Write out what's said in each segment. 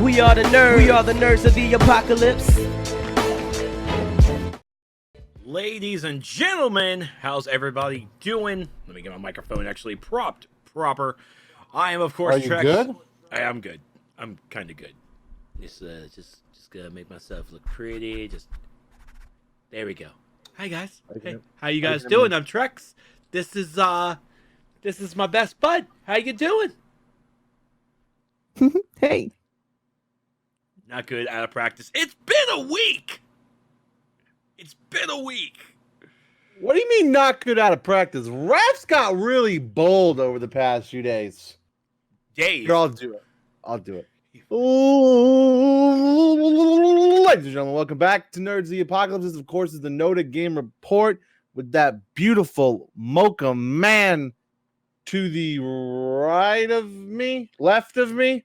We are the nerds. We are the nerds of the apocalypse. Ladies and gentlemen, how's everybody doing? Let me get my microphone actually proper. I am, of course, Are you Trex. good? I am good. I'm kind of good. Just gonna make myself look pretty. There we go. Hi guys. Hey, how you guys doing? I'm Trex. This is my best bud. How you doing? Hey. Not good. Out of practice. It's been a week. What do you mean not good out of practice? Refs got really bold over the past few days. Here, I'll do it. Ooh, ladies and gentlemen, welcome back to Nerds of the Apocalypse. This, of course, is the NotA Game Report with that beautiful mocha man to the right of me, left of me,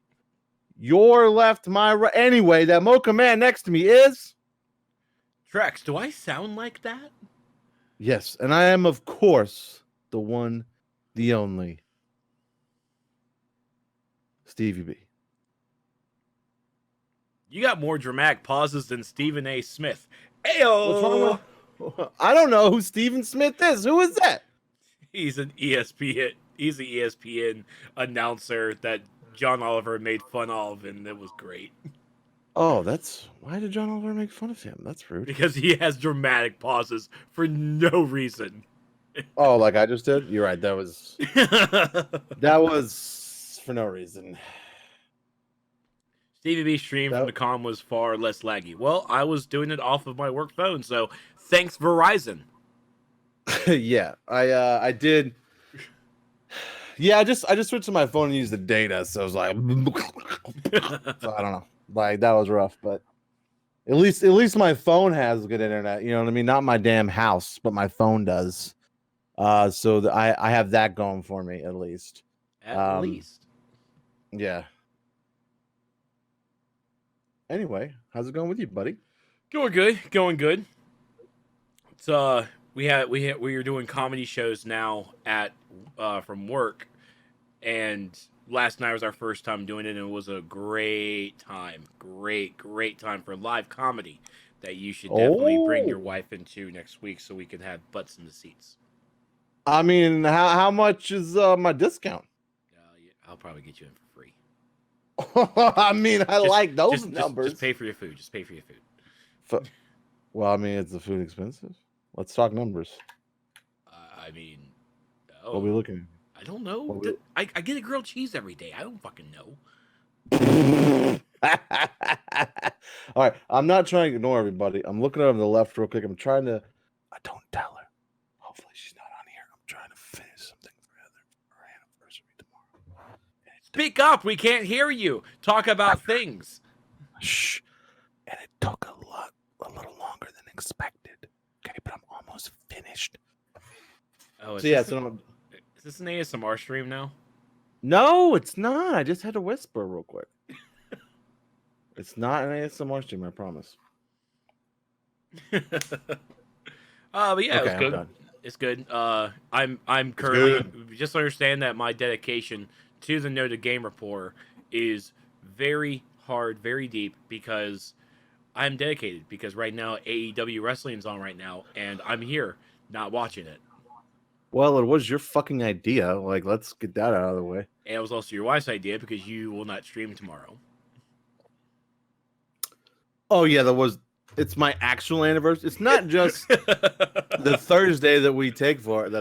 your left, my right. Anyway, that mocha man next to me is... Trex, do I sound like that? Yes, and I am, of course, the one, the only, Stevie B. You got more dramatic pauses than Stephen A. Smith. Ayo! What's wrong with... I don't know who Stephen Smith is. Who is that? He's an ESPN. He's an ESPN announcer that John Oliver made fun of, and it was great. Oh, that's... Why did John Oliver make fun of him? That's rude. Because he has dramatic pauses for no reason. Oh, like I just did? You're right. That was... that was for no reason. Stevie B's stream from the comm was far less laggy. Well, I was doing it off of my work phone, so thanks Verizon. Yeah, I did. Yeah, I just switched to my phone and used the data, so I was like, so I don't know. Like that was rough, but at least my phone has good internet. You know what I mean? Not my damn house, but my phone does. So I have that going for me at least. At least. Yeah. Anyway, how's it going with you, buddy? Going good. It's we are doing comedy shows now at from work, and last night was our first time doing it, and it was a great time. Great time for live comedy that you should definitely bring your wife into next week so we can have butts in the seats. I mean, how much is my discount? I'll probably get you in for free. I mean, I like those numbers. Just pay for your food. Well, I mean, is the food expensive? Let's talk numbers. I mean, what are we looking at? I don't know. I get a grilled cheese every day. I don't fucking know. All right, I'm not trying to ignore everybody. I'm looking over to the left real quick. I'm trying to... I don't tell her. Hopefully she's not on here. I'm trying to finish something for her anniversary tomorrow. Speak up. We can't hear you. Talk about things. Shh. And it took a little longer than expected. Okay, but I'm almost finished. Oh, so yeah, is this an ASMR stream now? No, it's not. I just had to whisper real quick. It's not an ASMR stream, I promise. But yeah, okay, it was good. It's good. I'm currently just understand that my dedication to the NotA Game Report is very hard, very deep, because I'm dedicated. Because right now AEW Wrestling's on right now, and I'm here not watching it. Well, it was your fucking idea. Like, let's get that out of the way. And it was also your wife's idea because you will not stream tomorrow. Oh yeah, it's my actual anniversary. It's not just the Thursday that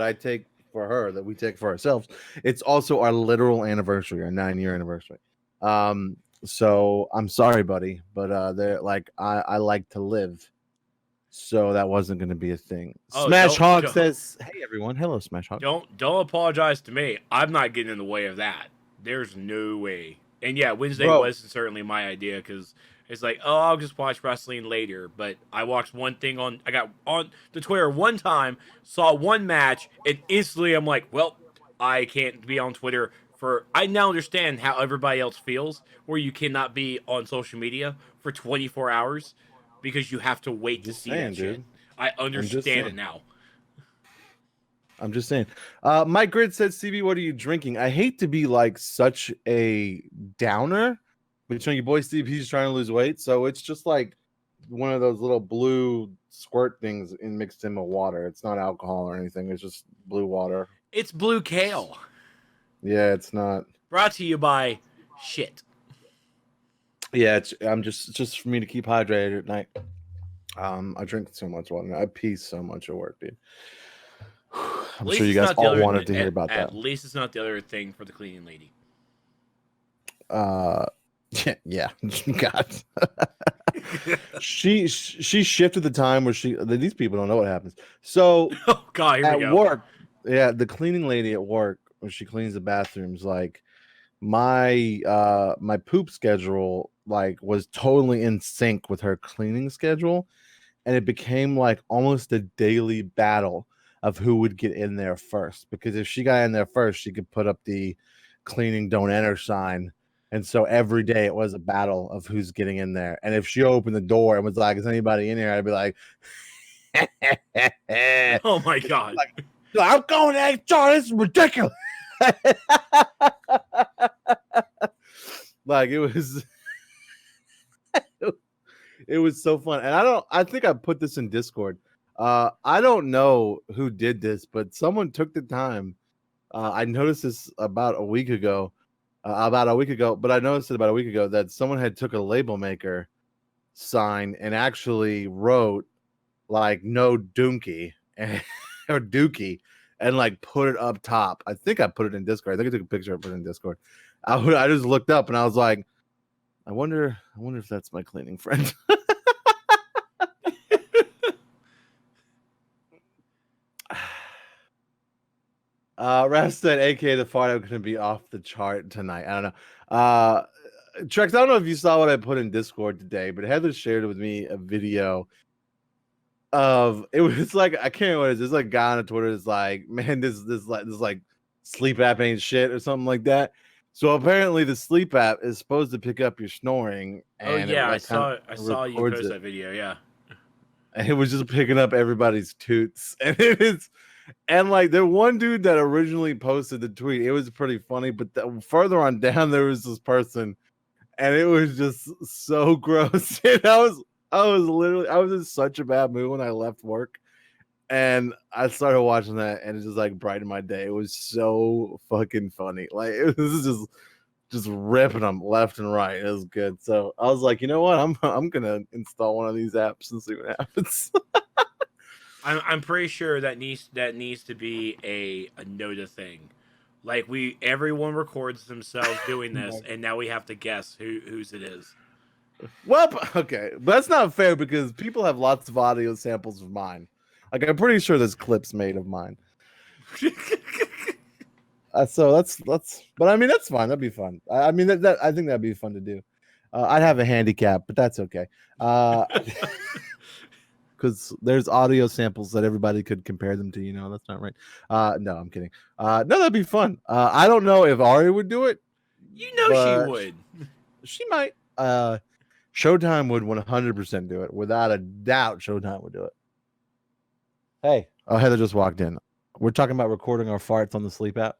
I take for her, that we take for ourselves. It's also our literal anniversary, our 9-year anniversary. So I'm sorry, buddy, but they're like, I like to live. So that wasn't going to be a thing. Smash Hog says, "Hey everyone, hello, Smash Hog." Don't apologize to me. I'm not getting in the way of that. There's no way. And yeah, Wednesday was certainly my idea because it's like, oh, I'll just watch wrestling later. But I watched one thing I got on the Twitter one time, saw one match, and instantly I'm like, well, I can't be on Twitter for. I now understand how everybody else feels, where you cannot be on social media for 24 hours. Because you have to wait to see that shit. I understand it now. I'm just saying. Mike Grid said, "CB, what are you drinking?" I hate to be like such a downer, But your boy Steve, he's trying to lose weight, so it's just like one of those little blue squirt things mixed in with water. It's not alcohol or anything. It's just blue water. It's blue kale. Yeah, it's not. Brought to you by shit. Yeah, it's just for me to keep hydrated at night. I drink so much water. I pee so much at work, dude. I'm sure you guys all wanted to hear about that. At least it's not the other thing for the cleaning lady. Yeah. God. she shifted the time where these people don't know what happens. So oh God, here we go. At work, yeah, the cleaning lady at work when she cleans the bathrooms, like my poop schedule like was totally in sync with her cleaning schedule, and it became like almost a daily battle of who would get in there first, because if she got in there first, she could put up the cleaning don't enter sign. And so every day it was a battle of who's getting in there. And if she opened the door and was like, is anybody in here? I'd be like, oh my God. Like, I'm going to HR. This is ridiculous. Like it was so fun. And I think I put this in Discord. I don't know who did this, but someone took the time. I noticed this about a week ago, but I noticed it about a week ago that someone had took a label maker sign and actually wrote like no donkey or dookie and like put it up top. I think I put it in Discord. I think I took a picture and put it in Discord. I just looked up and I was like, I wonder if that's my cleaning friend. Raph said, "AK the fart, I'm gonna be off the chart tonight." I don't know. Trex, I don't know if you saw what I put in Discord today, but Heather shared with me a video of it was like I can't remember what it is. There's like a guy on Twitter that's like, man, this like sleep app ain't shit or something like that. So apparently the sleep app is supposed to pick up your snoring. And oh yeah, I saw you post that video. Yeah, and it was just picking up everybody's toots, and it is. And like the one dude that originally posted the tweet, it was pretty funny. But further on down, there was this person, and it was just so gross. And I was in such a bad mood when I left work, and I started watching that, and it just like brightened my day. It was so fucking funny. Like it was just ripping them left and right. It was good. So I was like, you know what? I'm gonna install one of these apps and see what happens. I'm pretty sure that needs to be a NotA thing. Like everyone records themselves doing this, and now we have to guess whose it is. Well, okay, but that's not fair because people have lots of audio samples of mine. Like I'm pretty sure there's clips made of mine. So that's, but I mean that's fine. That'd be fun. I mean that I think that'd be fun to do. I'd have a handicap, but that's okay. Because there's audio samples that everybody could compare them to. You know, that's not right. No, I'm kidding. No, that'd be fun. I don't know if Ari would do it. You know she would. She might. Showtime would 100% do it. Without a doubt, Showtime would do it. Hey. Oh, Heather just walked in. We're talking about recording our farts on the sleep app.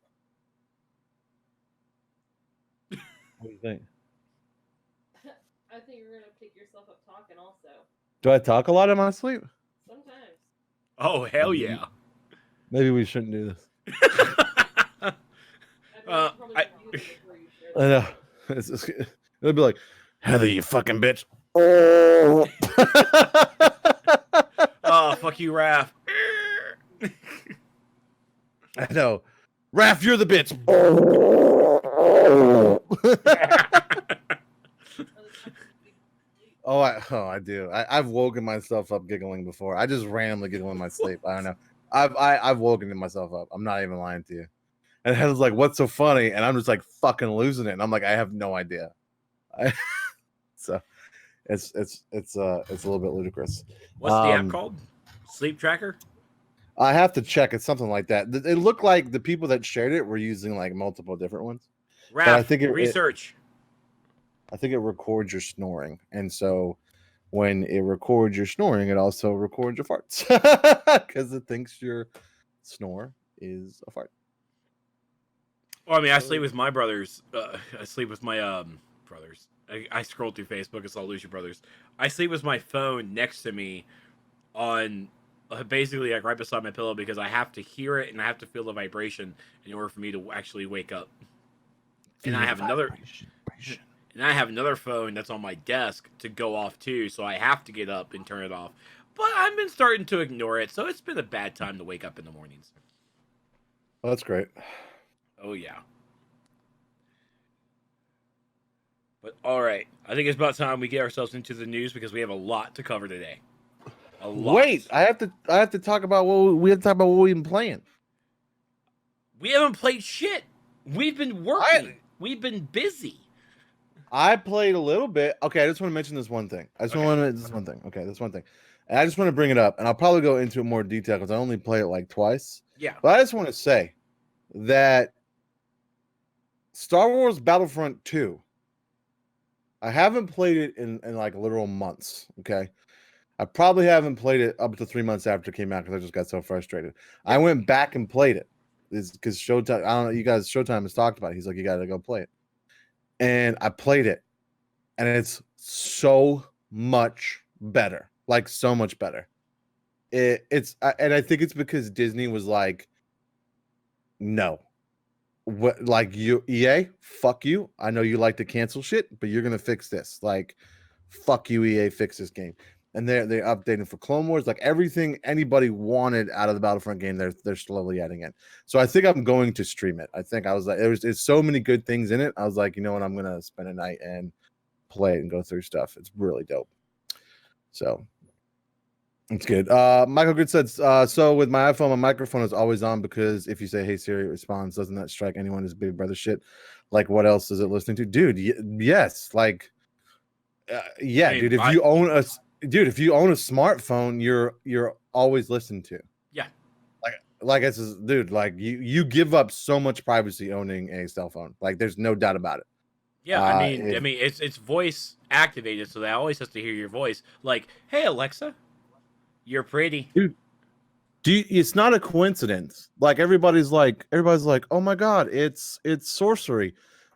What do you think? I think you're going to pick yourself up talking also. Do I talk a lot in my sleep? Sometimes. Oh, hell yeah. Maybe we shouldn't do this. I know. It'll be like, Heather, you fucking bitch. Oh, fuck you, Raph. I know. Raph, you're the bitch. I do. I've woken myself up giggling before. I just randomly giggle in my sleep. I don't know. I've woken myself up. I'm not even lying to you. And Heather's like, "What's so funny?" And I'm just like fucking losing it. And I'm like, I have no idea. So it's a little bit ludicrous. What's the app called? Sleep Tracker? I have to check. It's something like that. It looked like the people that shared it were using like multiple different ones. Raph, I think research. I think it records your snoring, and so when it records your snoring, it also records your farts because it thinks your snore is a fart. Well, I mean, I sleep with my brothers. I sleep with my brothers. I scrolled through Facebook and saw Lucia Brothers. I sleep with my phone next to me on basically like right beside my pillow because I have to hear it and I have to feel the vibration in order for me to actually wake up. And I have another phone that's on my desk to go off too, so I have to get up and turn it off. But I've been starting to ignore it, so it's been a bad time to wake up in the mornings. Well, that's great. Oh yeah. But all right, I think it's about time we get ourselves into the news because we have a lot to cover today. A lot. Wait, I have to talk about what we've been playing. We haven't played shit. We've been working. We've been busy. I played a little bit. Okay, I just want to mention this one thing. This one thing. And I just want to bring it up, and I'll probably go into it more detail because I only play it like twice. Yeah. But I just want to say that Star Wars Battlefront 2, I haven't played it in like literal months. Okay. I probably haven't played it up to 3 months after it came out because I just got so frustrated. I went back and played it. It's because Showtime, I don't know, you guys, Showtime has talked about it. He's like, you got to go play it. And I played it. And it's so much better. Like, so much better. And I think it's because Disney was like, no. What, like, you, EA, fuck you. I know you like to cancel shit, but you're going to fix this. Like, fuck you, EA, fix this game. And they're updating for Clone Wars, like everything anybody wanted out of the Battlefront game, they're slowly adding in. So I think I'm going to stream it. I think I was like, there's so many good things in it. I was like, you know what, I'm gonna spend a night and play it and go through stuff. It's really dope. So it's good. Michael Good said, so with my iPhone, my microphone is always on because if you say, hey Siri, it responds. Doesn't that strike anyone as Big Brother shit? Like, what else is it listening to? Dude, yes. Like, yeah, I mean, dude, if you own a smartphone, you're always listened to. Yeah. Like it's dude, like you give up so much privacy owning a cell phone. Like there's no doubt about it. Yeah, I mean it's voice activated, so that always has to hear your voice. Like, hey Alexa, you're pretty. Dude, it's not a coincidence. Like everybody's like, oh my god, it's sorcery.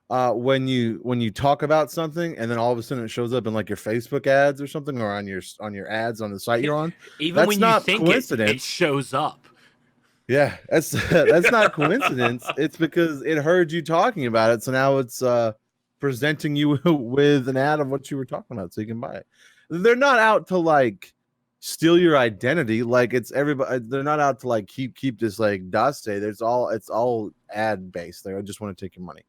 When you talk about something and then all of a sudden it shows up in like your Facebook ads or something, or on your ads on the site you're on. Even that's when not you think coincidence. it shows up. Yeah, that's not coincidence. It's because it heard you talking about it, so now it's presenting you with an ad of what you were talking about, so you can buy it. They're not out to like steal your identity. Like it's everybody. They're not out to like keep this like Daste. It's all ad based. They just want to take your money.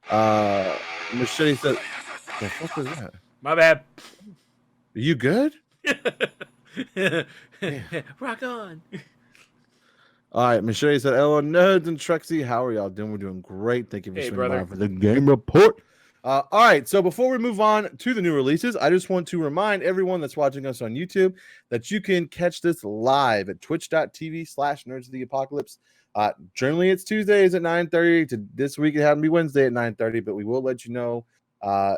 Machete said, the fuck was that? My bad. Are you good? Rock on. All right, Machete said, hello, nerds and Trexie. How are y'all doing? We're doing great. Thank you for swinging by for the game report. All right, so before we move on to the new releases, I just want to remind everyone that's watching us on YouTube that you can catch this live at twitch.tv/nerds of the apocalypse. Generally, it's Tuesdays at 9:30. This week, it happened to be Wednesday at 9:30, but we will let you know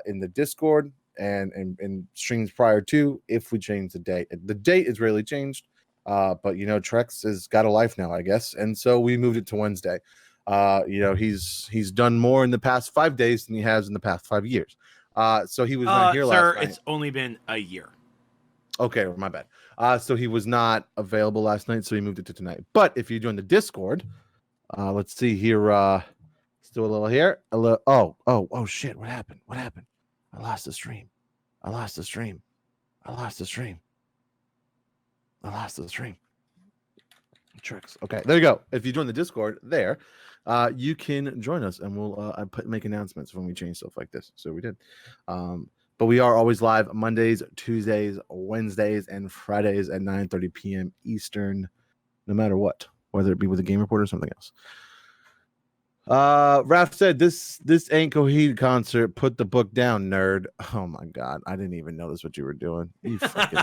in the Discord and streams prior to if we change the date. The date is rarely changed, but you know, Trex has got a life now, I guess, and so we moved it to Wednesday. You know, he's done more in the past 5 days than he has in the past 5 years. So he was not here last night. It's only been a year. Okay, my bad. So he was not available last night, so he moved it to tonight. But if you join the Discord, let's see here. Let's do a little here. Oh shit! What happened? I lost the stream. Tricks. Okay, there you go. If you join the Discord there, you can join us, and we'll make announcements when we change stuff like this. So we did. But we are always live Mondays, Tuesdays, Wednesdays, and Fridays at 9:30 p.m. Eastern, no matter what, whether it be with a game report or something else. Raph said, this ain't Coheed concert. Put the book down, nerd. Oh my god, I didn't even notice what you were doing. You fucking...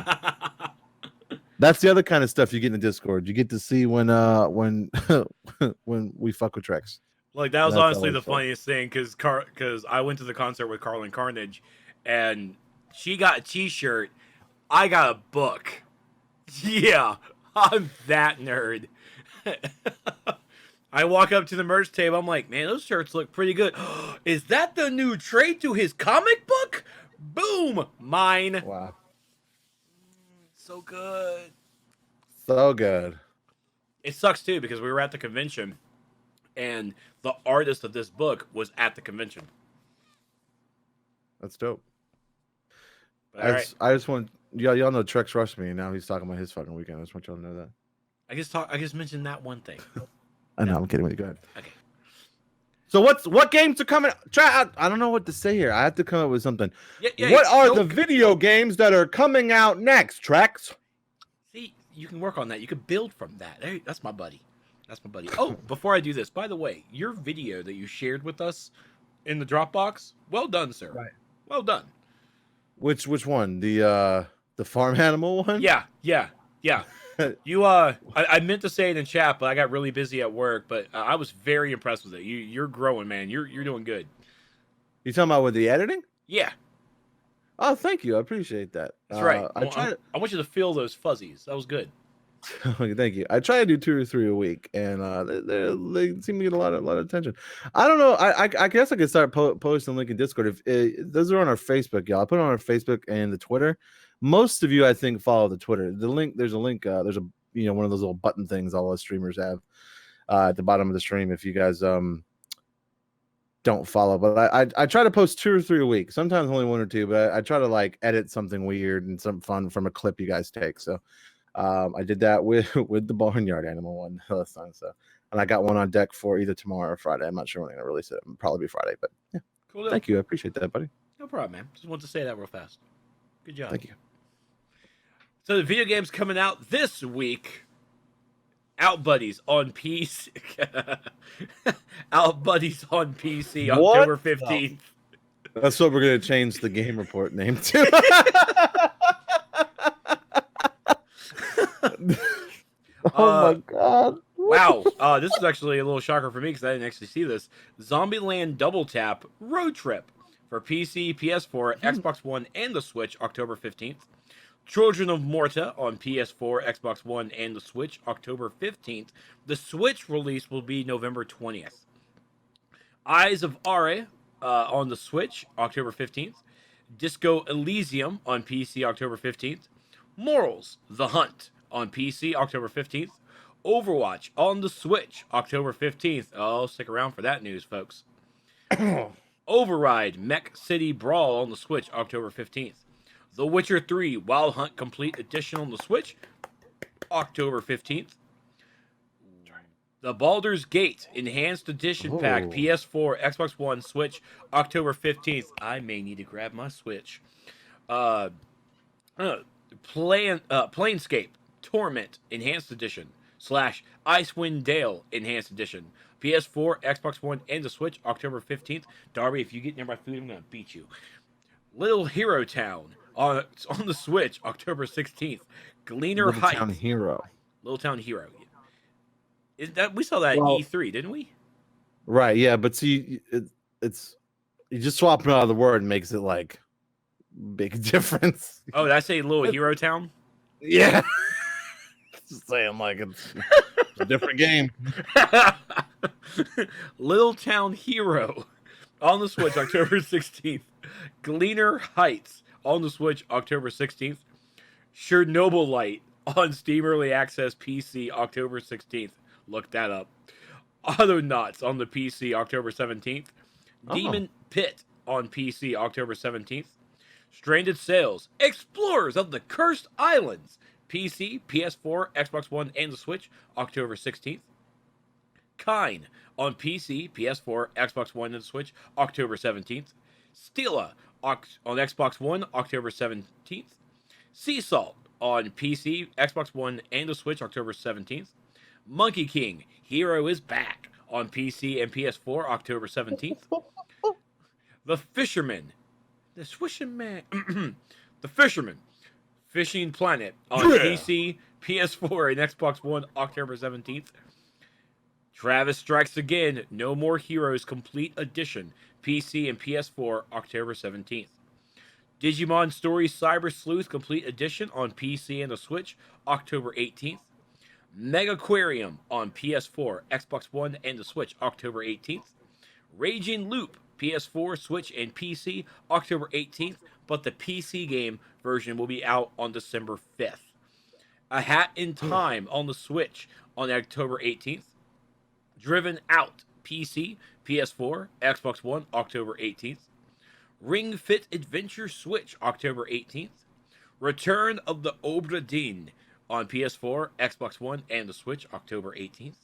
That's the other kind of stuff you get in the Discord. You get to see when when we fuck with Trex. Like that was honestly the funniest thing because I went to the concert with Carlin Carnage, and she got a T-shirt, I got a book. Yeah, I'm that nerd. I walk up to the merch table. I'm like, man, those shirts look pretty good. Is that the new trade to his comic book? Boom, mine. Wow. So good. So good. It sucks too because we were at the convention, and the artist of this book was at the convention. That's dope. But, I just want y'all know Trex rushed me, and now he's talking about his fucking weekend. I just want y'all to know that. I just mentioned that one thing. I know. I'm kidding with you. Go ahead. Okay. So what games are coming? I don't know what to say here. I have to come up with something. Yeah, what are the video games that are coming out next, Trex? See, you can work on that. You can build from that. Hey, that's my buddy. That's my buddy. Oh, before I do this, by the way, your video that you shared with us in the Dropbox, well done, sir. Right. Well done. Which one? The farm animal one? Yeah. You I meant to say it in chat, but I got really busy at work. But I was very impressed with it. You're growing, man. You're doing good. You talking about with the editing? Yeah. Oh, thank you. I appreciate that. That's right. I want you to feel those fuzzies. That was good. Thank you. I try to do 2 or 3 a week, and they seem to get a lot of attention. I don't know. I guess I could start posting a link in Discord. If those are on our Facebook, y'all. I put it on our Facebook and the Twitter. Most of you, I think, follow the Twitter. The link. There's a link. There's a one of those little button things all us streamers have at the bottom of the stream. If you guys don't follow, but I try to post 2 or 3 a week. Sometimes only 1 or 2, but I try to like edit something weird and some fun from a clip you guys take. So. I did that with the barnyard animal one last time, so and I got one on deck for either tomorrow or Friday. I'm not sure when I'm gonna release it. It'll probably be Friday, but yeah. Cool. Thank you. I appreciate that, buddy. No problem, man. Just wanted to say that real fast. Good job. Thank you. So the video games coming out this week. Out Buddies on PC. Out Buddies on PC, October 15th. That's what we're gonna change the game report name to. Oh my god! Wow, this is actually a little shocker for me because I didn't actually see this. Zombieland Double Tap Road Trip for PC, PS4, Xbox One, and the Switch, October 15th. Children of Morta on PS4, Xbox One, and the Switch, October 15th. The Switch release will be November 20th. Eyes of Are on the Switch, October 15th. Disco Elysium on PC, October 15th. Morals, The Hunt on PC, October 15th. Overwatch on the Switch, October 15th. Oh, stick around for that news, folks. Override Mech City Brawl on the Switch, October 15th. The Witcher 3 Wild Hunt Complete Edition on the Switch, October 15th. The Baldur's Gate Enhanced Edition Pack, PS4, Xbox One, Switch, October 15th. I may need to grab my Switch. Planescape Torment Enhanced Edition / Icewind Dale Enhanced Edition. PS4, Xbox One, and the Switch, October 15th. Darby, if you get near my food, I'm going to beat you. Little Hero Town on the Switch, October 16th. Gleaner Heights. Little Town Hero. Little Town Hero. Is that we saw that at E3, didn't we? Right, yeah, but see, it's you just swapping out of the word makes it like big difference. Oh, did I say Little Hero Town? Yeah. Just saying, like it's a different game. Little Town Hero on the Switch, October 16th. Gleaner Heights on the Switch, October 16th. Chernobyl Light on Steam Early Access PC, October 16th. Look that up. Autonauts on the PC, October 17th. Demon Pit on PC, October 17th. Stranded Sails, Explorers of the Cursed Islands, PC, PS4, Xbox One, and the Switch, October 16th. Kine on PC, PS4, Xbox One, and the Switch, October 17th. Stila on Xbox One, October 17th. Sea Salt on PC, Xbox One, and the Switch, October 17th. Monkey King, Hero is Back on PC and PS4, October 17th. The Fisherman, the Fisherman, Fishing Planet on PC, PS4, and Xbox One, October 17th. Travis Strikes Again, No More Heroes Complete Edition, PC and PS4, October 17th. Digimon Story Cyber Sleuth Complete Edition on PC and the Switch, October 18th. Megaquarium on PS4, Xbox One, and the Switch, October 18th. Raging Loop, PS4, Switch, and PC, October 18th, but the PC game version will be out on December 5th. A Hat in Time on the Switch on October 18th. Driven Out, PC, PS4, Xbox One, October 18th. Ring Fit Adventure Switch, October 18th. Return of the Obra Dinn on PS4, Xbox One, and the Switch, October 18th.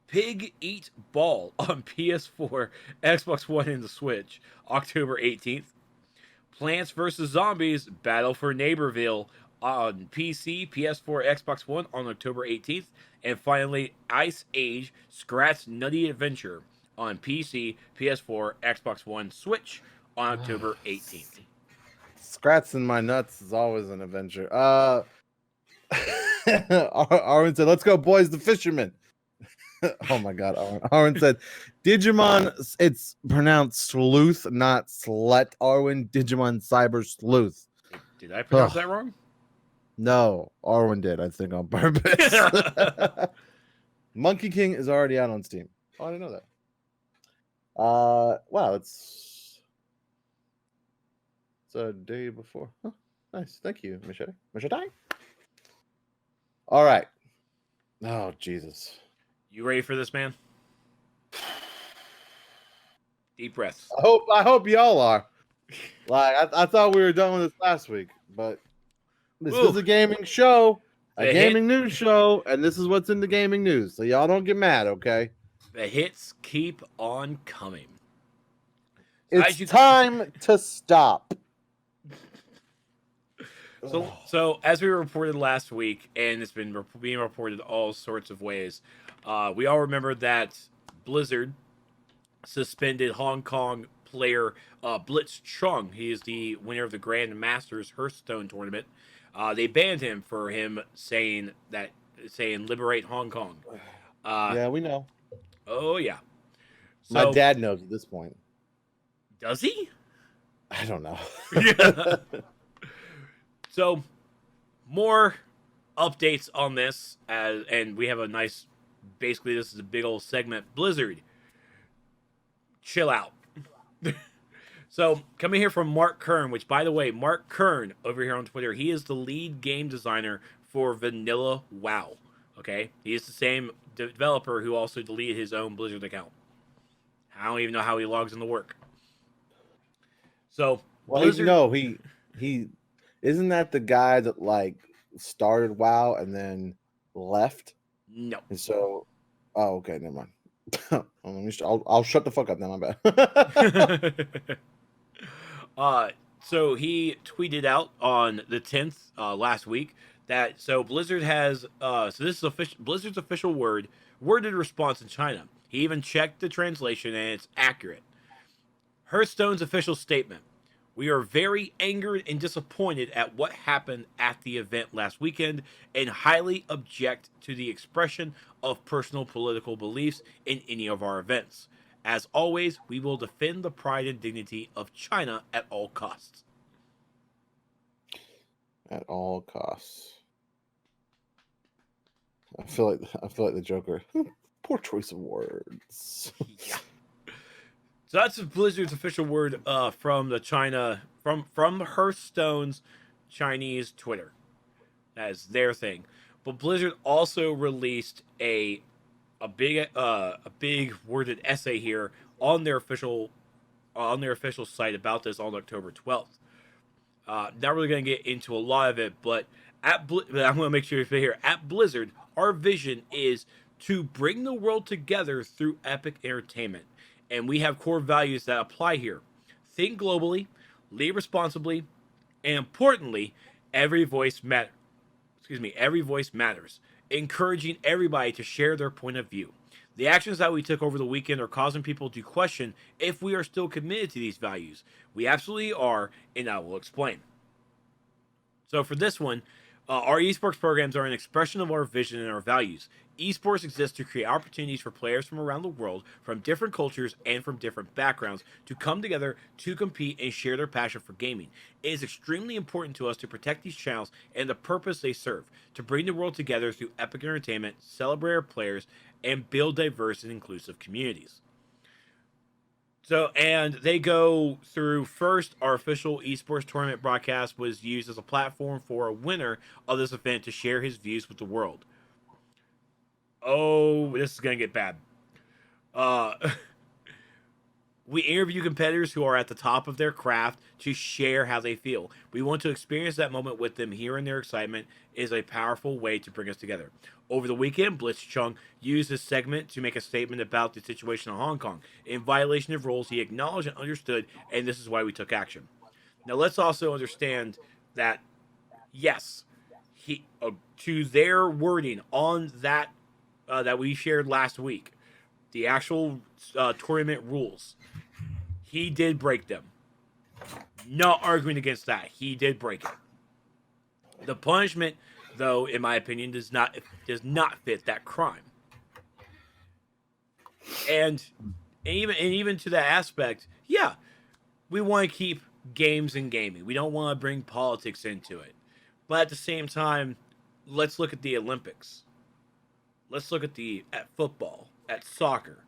Pig Eat Ball on PS4, Xbox One, and the Switch, October 18th. Plants vs. Zombies Battle for Neighborville on PC, PS4, Xbox One on October 18th. And finally, Ice Age Scrat's Nutty Adventure on PC, PS4, Xbox One, Switch on October 18th. Scratching my nuts is always an adventure. Arwen said, "Let's go, boys, the fisherman." Oh my god, Arwen said, "Digimon, it's pronounced sleuth, not slut." Arwen, Digimon Cyber Sleuth. Did I pronounce that wrong? No, Arwen did, I think, on purpose. Monkey King is already out on Steam. Oh, I didn't know that. Wow, it's a day before. Huh, nice. Thank you, Machete. All right. Oh, Jesus. You ready for this, man? Deep breaths. I hope y'all are. Like, I thought we were done with this last week, but this is a gaming show, a gaming news show, and this is what's in the gaming news. So y'all don't get mad, okay? The hits keep on coming. It's time to stop. So as we reported last week, and it's been being reported all sorts of ways, we all remember that Blizzard suspended Hong Kong player Blitz Chung. He is the winner of the Grand Masters Hearthstone tournament. They banned him for him saying liberate Hong Kong. Yeah, we know. Oh yeah. So, my dad knows at this point. Does he? I don't know. Yeah. So, more updates on this, and we have a nice, basically this is a big old segment. Blizzard, chill out. So, coming here from Mark Kern, which, by the way, Mark Kern, over here on Twitter, he is the lead game designer for Vanilla WoW, okay? He is the same developer who also deleted his own Blizzard account. I don't even know how he logs into work. So, well, Blizzard... No, he... Isn't that the guy that like started WoW and then left? No. And so, oh, okay, never mind. I'll shut the fuck up now. My bad. So he tweeted out on the 10th last week that Blizzard has so this is Blizzard's official worded response in China. He even checked the translation and it's accurate. Hearthstone's official statement. We are very angered and disappointed at what happened at the event last weekend and highly object to the expression of personal political beliefs in any of our events. As always, we will defend the pride and dignity of China at all costs. At all costs. I feel like the Joker. Poor choice of words. Yeah. So that's Blizzard's official word from the from Hearthstone's Chinese Twitter. That is their thing. But Blizzard also released a big worded essay here on their official site about this on October 12th. Not really going to get into a lot of it, but I'm going to make sure you're here. At Blizzard, our vision is to bring the world together through epic entertainment. And we have core values that apply here. Think globally, lead responsibly, and importantly, every voice matters. Every voice matters. Encouraging everybody to share their point of view. The actions that we took over the weekend are causing people to question if we are still committed to these values. We absolutely are, and I will explain. So for this one, Our esports programs are an expression of our vision and our values. Esports exists to create opportunities for players from around the world, from different cultures and from different backgrounds, to come together to compete and share their passion for gaming. It is extremely important to us to protect these channels and the purpose they serve, to bring the world together through epic entertainment, celebrate our players, and build diverse and inclusive communities. So, and they go through first, our official esports tournament broadcast was used as a platform for a winner of this event to share his views with the world. Oh, this is going to get bad. Uh, we interview competitors who are at the top of their craft to share how they feel. We want to experience that moment with them. Hearing their excitement is a powerful way to bring us together. Over the weekend, Blitzchung used this segment to make a statement about the situation in Hong Kong. In violation of rules, he acknowledged and understood, and this is why we took action. Now, let's also understand that, yes, he to their wording on that that we shared last week, the actual tournament rules, he did break them. Not arguing against that, he did break it. The punishment, though, in my opinion, does not fit that crime. And even to that aspect, yeah, we want to keep games and gaming. We don't want to bring politics into it. But at the same time, let's look at the Olympics. Let's look at football, at soccer.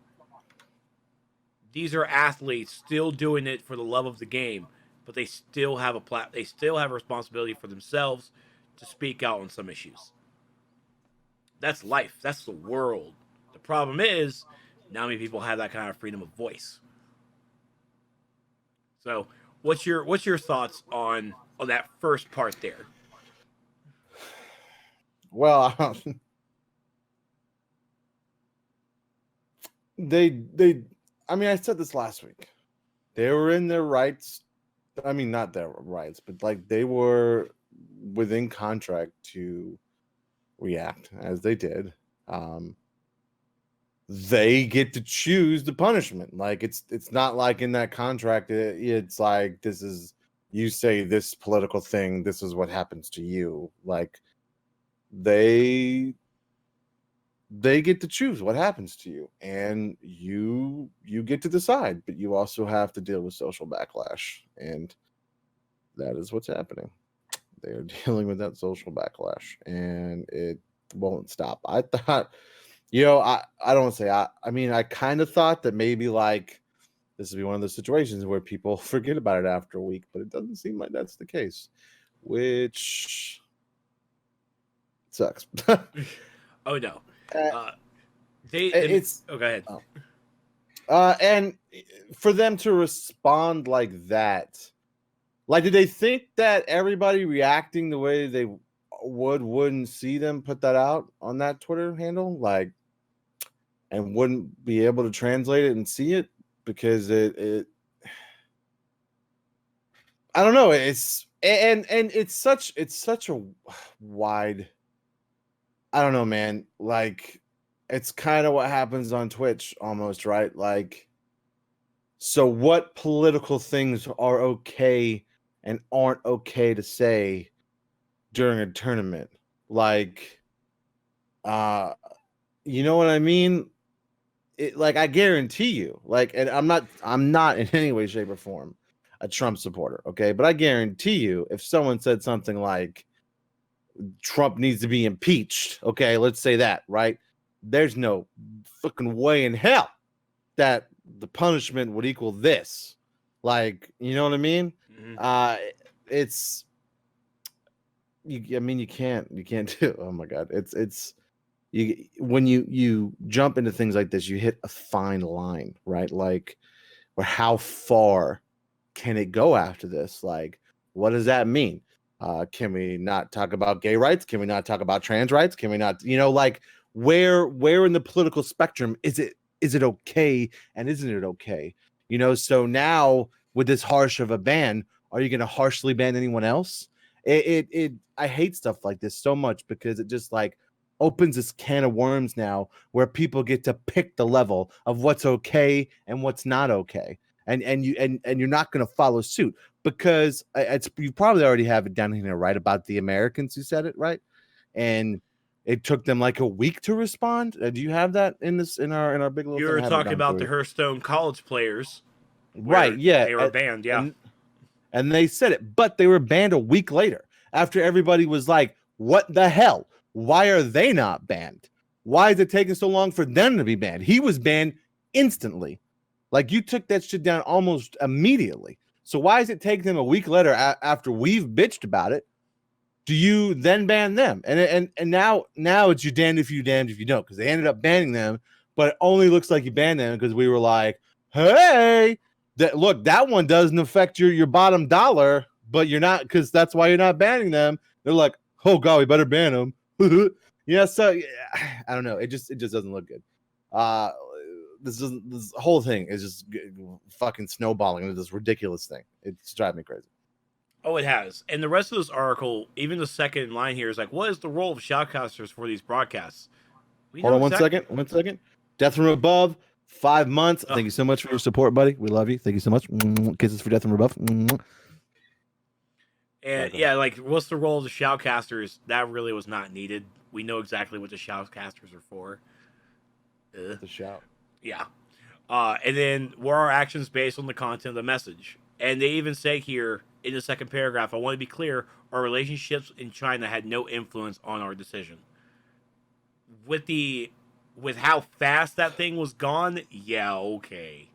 These are athletes still doing it for the love of the game, but they still have they still have a responsibility for themselves to speak out on some issues. That's life. That's the world. The problem is, not many people have that kind of freedom of voice. So, what's your thoughts on that first part there? Well, they I mean, I said this last week. They were in their rights. I mean, not their rights, but like they were within contract to react as they did. They get to choose the punishment. Like it's not like in that contract. It's like this is, you say this political thing, this is what happens to you. Like they get to choose what happens to you, and you get to decide, but you also have to deal with social backlash, and that is what's happening. They are dealing with that social backlash, and it won't stop. I thought, I don't say I mean, I kind of thought that maybe like this would be one of those situations where people forget about it after a week, but it doesn't seem like that's the case, which sucks. Oh no. Go ahead. And for them to respond like that, like, did they think that everybody reacting the way they wouldn't see them put that out on that Twitter handle, like, and wouldn't be able to translate it and see it? Because it I don't know. It's such a wide. I don't know, man. Like, it's kind of what happens on Twitch almost, right? Like, so what political things are okay and aren't okay to say during a tournament? Like, you know what I mean? Like, I guarantee you, like, and I'm not in any way, shape, or form a Trump supporter, okay? But I guarantee you, if someone said something like Trump needs to be impeached, okay, let's say that, right? There's no fucking way in hell that the punishment would equal this. Like, you know what I mean? Mm-hmm. It's you. I mean, you can't do. Oh my god, it's you when you jump into things like this, you hit a fine line, right? Like, or how far can it go after this? Like, what does that mean? Can we not talk about gay rights? Can we not talk about trans rights? Can we not, like, where in the political spectrum is it okay and isn't it okay? So now with this harsh of a ban, are you going to harshly ban anyone else? I hate stuff like this so much because it just like opens this can of worms now where people get to pick the level of what's okay and what's not okay. and you're not going to follow suit because you probably already have it down here, right? About the Americans who said it, right? And it took them like a week to respond. Do you have that in our big little You thing? were I have it talking down about for the you. Hearthstone college players, Right? Yeah, they were banned. Yeah, and they said it, but they were banned a week later after everybody was like, "What the hell? Why are they not banned? Why is it taking so long for them to be banned?" He was banned instantly. Like you took that shit down almost immediately. So why is it taking them a week later after we've bitched about it? Do you then ban them? And now it's you damned if you don't, because they ended up banning them, but it only looks like you banned them because we were like, hey, that one doesn't affect your bottom dollar, but you're not, because that's why you're not banning them. They're like, oh god, we better ban them. Yeah, so I don't know. It just doesn't look good. This whole thing is just fucking snowballing into this ridiculous thing. It's driving me crazy. Oh, it has. And the rest of this article, even the second line here, is like, what is the role of shoutcasters for these broadcasts? Hold on 1 second. 1 second. Death from Above, 5 months. Oh. Thank you so much for your support, buddy. We love you. Thank you so much. Kisses for Death from Above. And yeah, like, what's the role of the shoutcasters? That really was not needed. We know exactly what the shoutcasters are for. The shout. Yeah. And then, were our actions based on the content of the message? And they even say here in the second paragraph, I want to be clear, our relationships in China had no influence on our decision. With how fast that thing was gone, yeah, okay.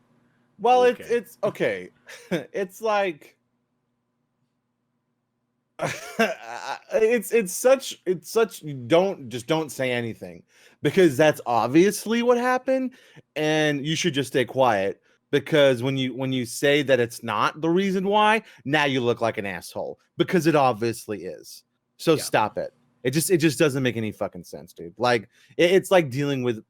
Well, okay. It's okay. It's like it's such don't say anything, because that's obviously what happened, and you should just stay quiet, because when you say that it's not the reason why, now you look like an asshole, because it obviously is. So yeah. Stop it. It just doesn't make any fucking sense, dude. Like it's like dealing with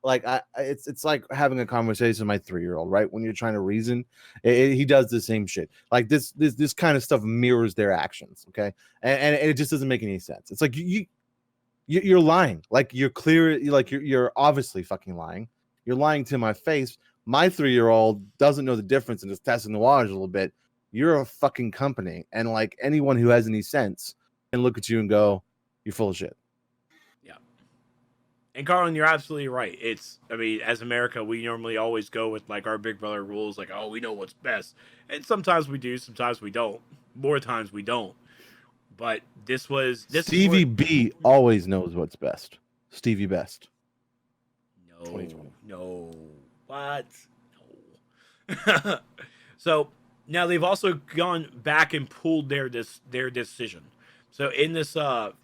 it's like having a conversation with my 3-year-old, right? When you're trying to reason, he does the same shit. Like this kind of stuff mirrors their actions, okay? And it just doesn't make any sense. It's like you're lying. Like you're obviously fucking lying. You're lying to my face. My 3-year-old doesn't know the difference and is testing the waters a little bit. You're a fucking company, and like anyone who has any sense can look at you and go, you're full of shit. Yeah. And Carlin, you're absolutely right. I mean, as America, we normally always go with like our big brother rules, like, oh, we know what's best. And sometimes we do, sometimes we don't. More times we don't. But Stevie B always knows what's best. Stevie Best. No. What? No. So now they've also gone back and pulled their decision. So in this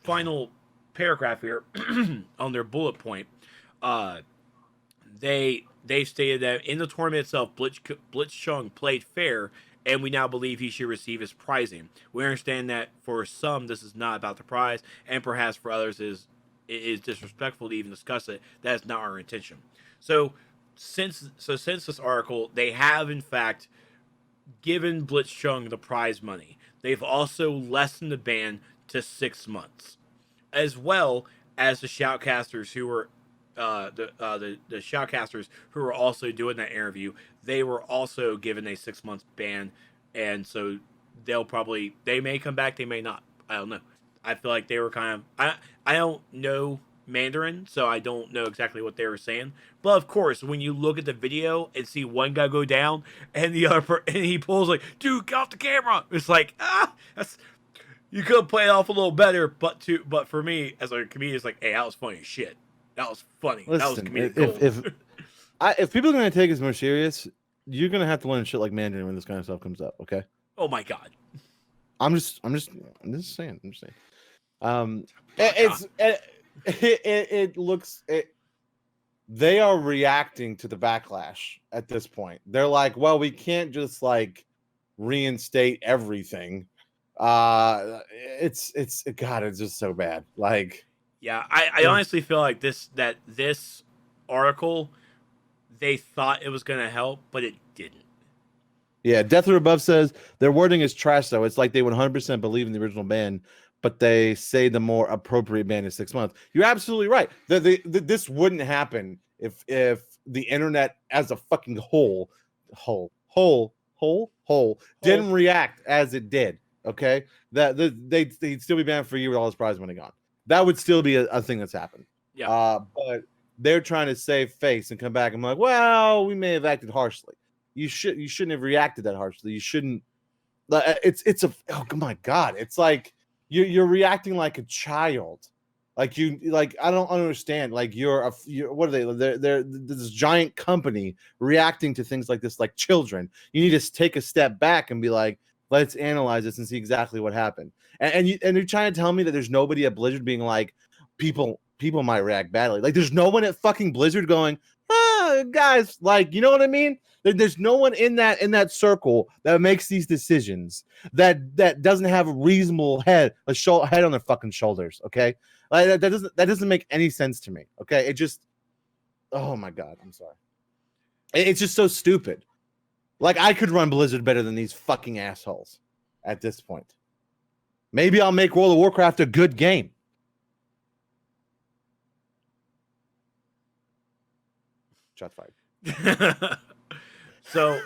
final paragraph here, on their bullet point, they stated that in the tournament itself, Blitzchung played fair, and we now believe he should receive his prizing. We understand that for some, this is not about the prize, and perhaps for others it is disrespectful to even discuss it. That is not our intention. So since this article, they have in fact given Blitzchung the prize money. They've also lessened the ban to 6 months, as well as the shoutcasters who were the shoutcasters who were also doing that interview. They were also given a 6 month ban, and so they may come back, they may not. I don't know. I feel like they were kind of I don't know Mandarin, so I don't know exactly what they were saying. But of course, when you look at the video and see one guy go down and the other and he pulls like, dude, get off the camera. It's like, that's. You could have played it off a little better, but for me as a comedian, it's like, hey, that was funny as shit. That was funny. Listen, that was comedic gold. If people are gonna take us more serious, you're gonna have to learn shit like Mandarin when this kind of stuff comes up. Okay. Oh my god. I'm just saying. It looks. They are reacting to the backlash at this point. They're like, well, we can't just like reinstate everything. It's just so bad. Like, yeah, I honestly feel like this article, they thought it was gonna help, but it didn't. Yeah, Death or Above says their wording is trash though. It's like they 100% believe in the original ban, but they say the more appropriate ban is 6 months. You're absolutely right. This wouldn't happen if the internet as a fucking whole Hole didn't react as it did. Okay, they'd still be banned for a year with all his prize money gone. That would still be a thing that's happened. Yeah. But they're trying to save face and come back and be like, well, we may have acted harshly. You shouldn't have reacted that harshly. You shouldn't. It's oh my God, it's like you're reacting like a child. I don't understand. Like you're what are they? They're this giant company reacting to things like this like children. You need to take a step back and be like, let's analyze this and see exactly what happened. And you're trying to tell me that there's nobody at Blizzard being like, people might react badly. Like there's no one at fucking Blizzard going, guys, like, you know what I mean? There's no one in that circle that makes these decisions that doesn't have a reasonable head on their fucking shoulders. Okay, like that doesn't make any sense to me. Okay, it just, oh my God, I'm sorry. It's just so stupid. Like I could run Blizzard better than these fucking assholes at this point. Maybe I'll make World of Warcraft a good game. Shot fired. So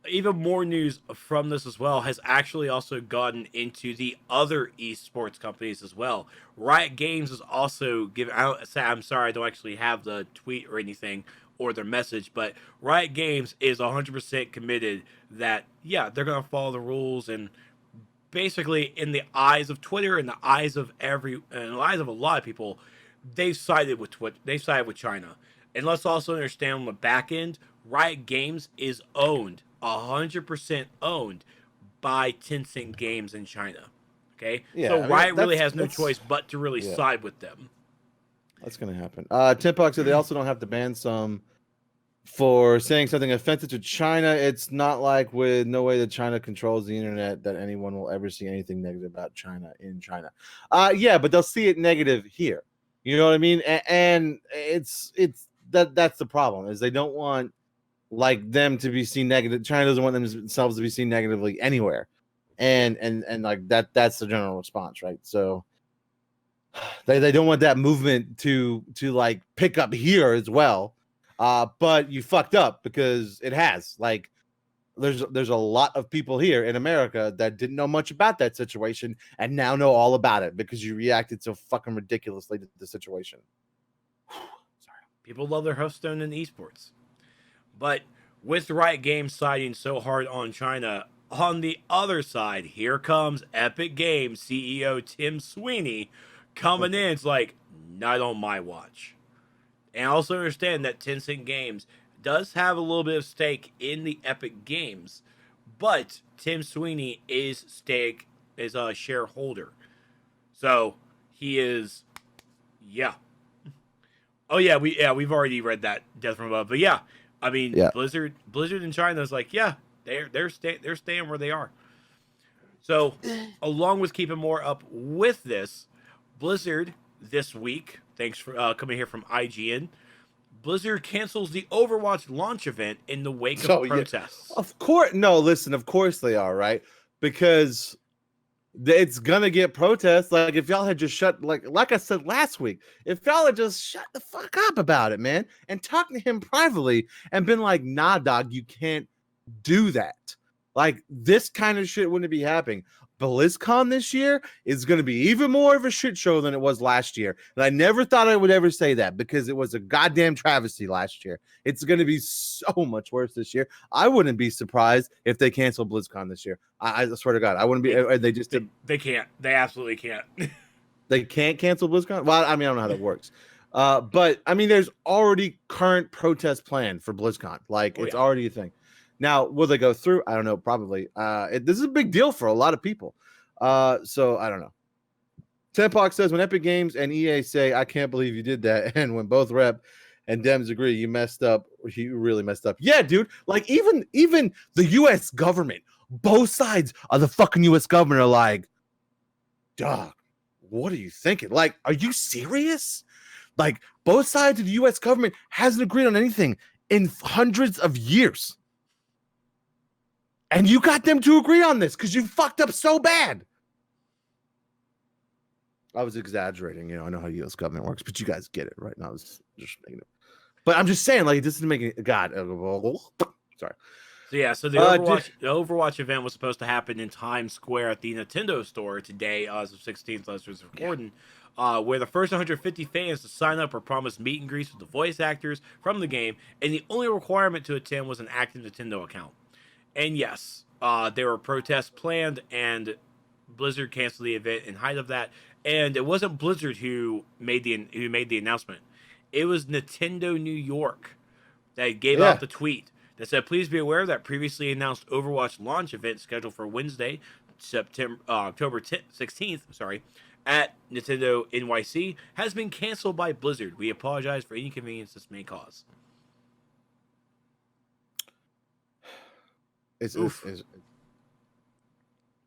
even more news from this as well has actually also gotten into the other esports companies as well. Riot Games is also giving. I'm sorry, I don't actually have the tweet or anything or their message, but Riot Games is 100% committed that they're gonna follow the rules, and basically in the eyes of Twitter and the eyes of a lot of people, they've sided with China. And let's also understand on the back end, Riot Games is 100% owned by Tencent Games in China. Okay? Yeah, so Riot really has no choice but to really side with them. That's going to happen. Timpox said they also don't have to ban some for saying something offensive to China. It's not like with no way that China controls the internet that anyone will ever see anything negative about China in China. Yeah, but they'll see it negative here. You know what I mean? And that's the problem, is they don't want like them to be seen negative. China doesn't want themselves to be seen negatively anywhere. And like that's the general response, right? So they don't want that movement to like pick up here as well. But you fucked up, because it has. Like there's a lot of people here in America that didn't know much about that situation and now know all about it because you reacted so fucking ridiculously to the situation. Sorry. People love their Hearthstone in esports. But with Riot Games siding so hard on China, on the other side, here comes Epic Games CEO Tim Sweeney coming in. It's like, not on my watch. And also understand that Tencent Games does have a little bit of stake in the Epic Games, but Tim Sweeney is a shareholder. So he is, Oh yeah, we've already read that Death from Above. But yeah, I mean, Blizzard in China is like, they're staying where they are. So along with keeping more up with this, Blizzard this week, thanks for coming here from IGN, Blizzard cancels the Overwatch launch event in the wake of protests. Yeah. Of course. No, listen, of course they are, right? Because it's gonna get protests. Like if y'all had just like I said last week, if y'all had just shut the fuck up about it, man, and talked to him privately and been like, nah, dog, you can't do that. Like this kind of shit wouldn't be happening. BlizzCon this year is going to be even more of a shit show than it was last year. And I never thought I would ever say that, because it was a goddamn travesty last year. It's going to be so much worse this year. I wouldn't be surprised if they cancel BlizzCon this year. I swear to God, I wouldn't be. They can't. They absolutely can't. They can't cancel BlizzCon? Well, I mean, I don't know how that works. But I mean, there's already current protest planned for BlizzCon. Like it's already a thing. Now, will they go through? I don't know. Probably. This is a big deal for a lot of people. So I don't know. Tempox says, when Epic Games and EA say, I can't believe you did that, and when both Rep and Dems agree, you messed up. You really messed up. Yeah, dude. Like even the U.S. government, both sides of the fucking U.S. government are like, dog, what are you thinking? Like, are you serious? Like both sides of the U.S. government hasn't agreed on anything in hundreds of years. And you got them to agree on this because you fucked up so bad. I was exaggerating. You know, I know how U.S. government works, but you guys get it, right? Now I was just making it. But I'm just saying, like, this is making God. Sorry. So yeah, so the Overwatch event was supposed to happen in Times Square at the Nintendo store today, as of 16th, as was recording, where the first 150 fans to sign up were promised meet and greets with the voice actors from the game, and the only requirement to attend was an active Nintendo account. And yes, there were protests planned, and Blizzard canceled the event in height of that. And it wasn't Blizzard who made the announcement; it was Nintendo New York that gave out the tweet that said, "Please be aware that previously announced Overwatch launch event scheduled for Wednesday, October 16th, at Nintendo NYC has been canceled by Blizzard. We apologize for any inconvenience this may cause."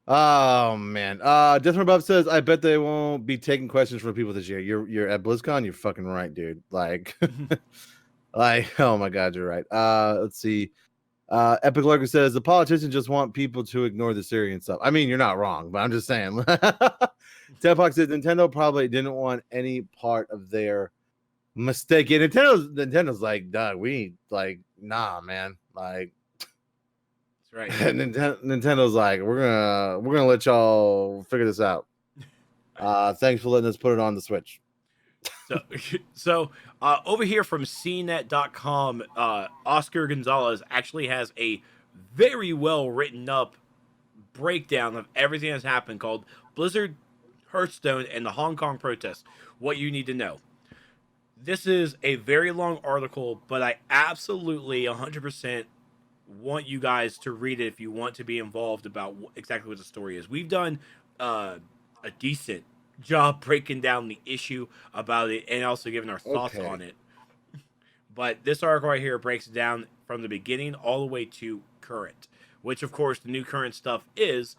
Oh man. Different Bob says, I bet they won't be taking questions from people this year. You're at BlizzCon, you're fucking right, dude. Like oh my god, you're right. Let's see. Epic Lurker says the politicians just want people to ignore the Syrian stuff. I mean, you're not wrong, but I'm just saying. Tepox says Nintendo probably didn't want any part of their mistake. Yeah, Nintendo's like, Doug, nah, man. Like, that's right. Nintendo's like, we're gonna let y'all figure this out. Thanks for letting us put it on the Switch. So over here from CNET.com, Oscar Gonzalez actually has a very well written up breakdown of everything that's happened called Blizzard, Hearthstone, and the Hong Kong protests. What you need to know. This is a very long article, but I absolutely 100% want you guys to read it if you want to be involved about exactly what the story is. We've done a decent job breaking down the issue about it and also giving our thoughts on it. But this article right here breaks it down from the beginning all the way to current, which of course the new current stuff is,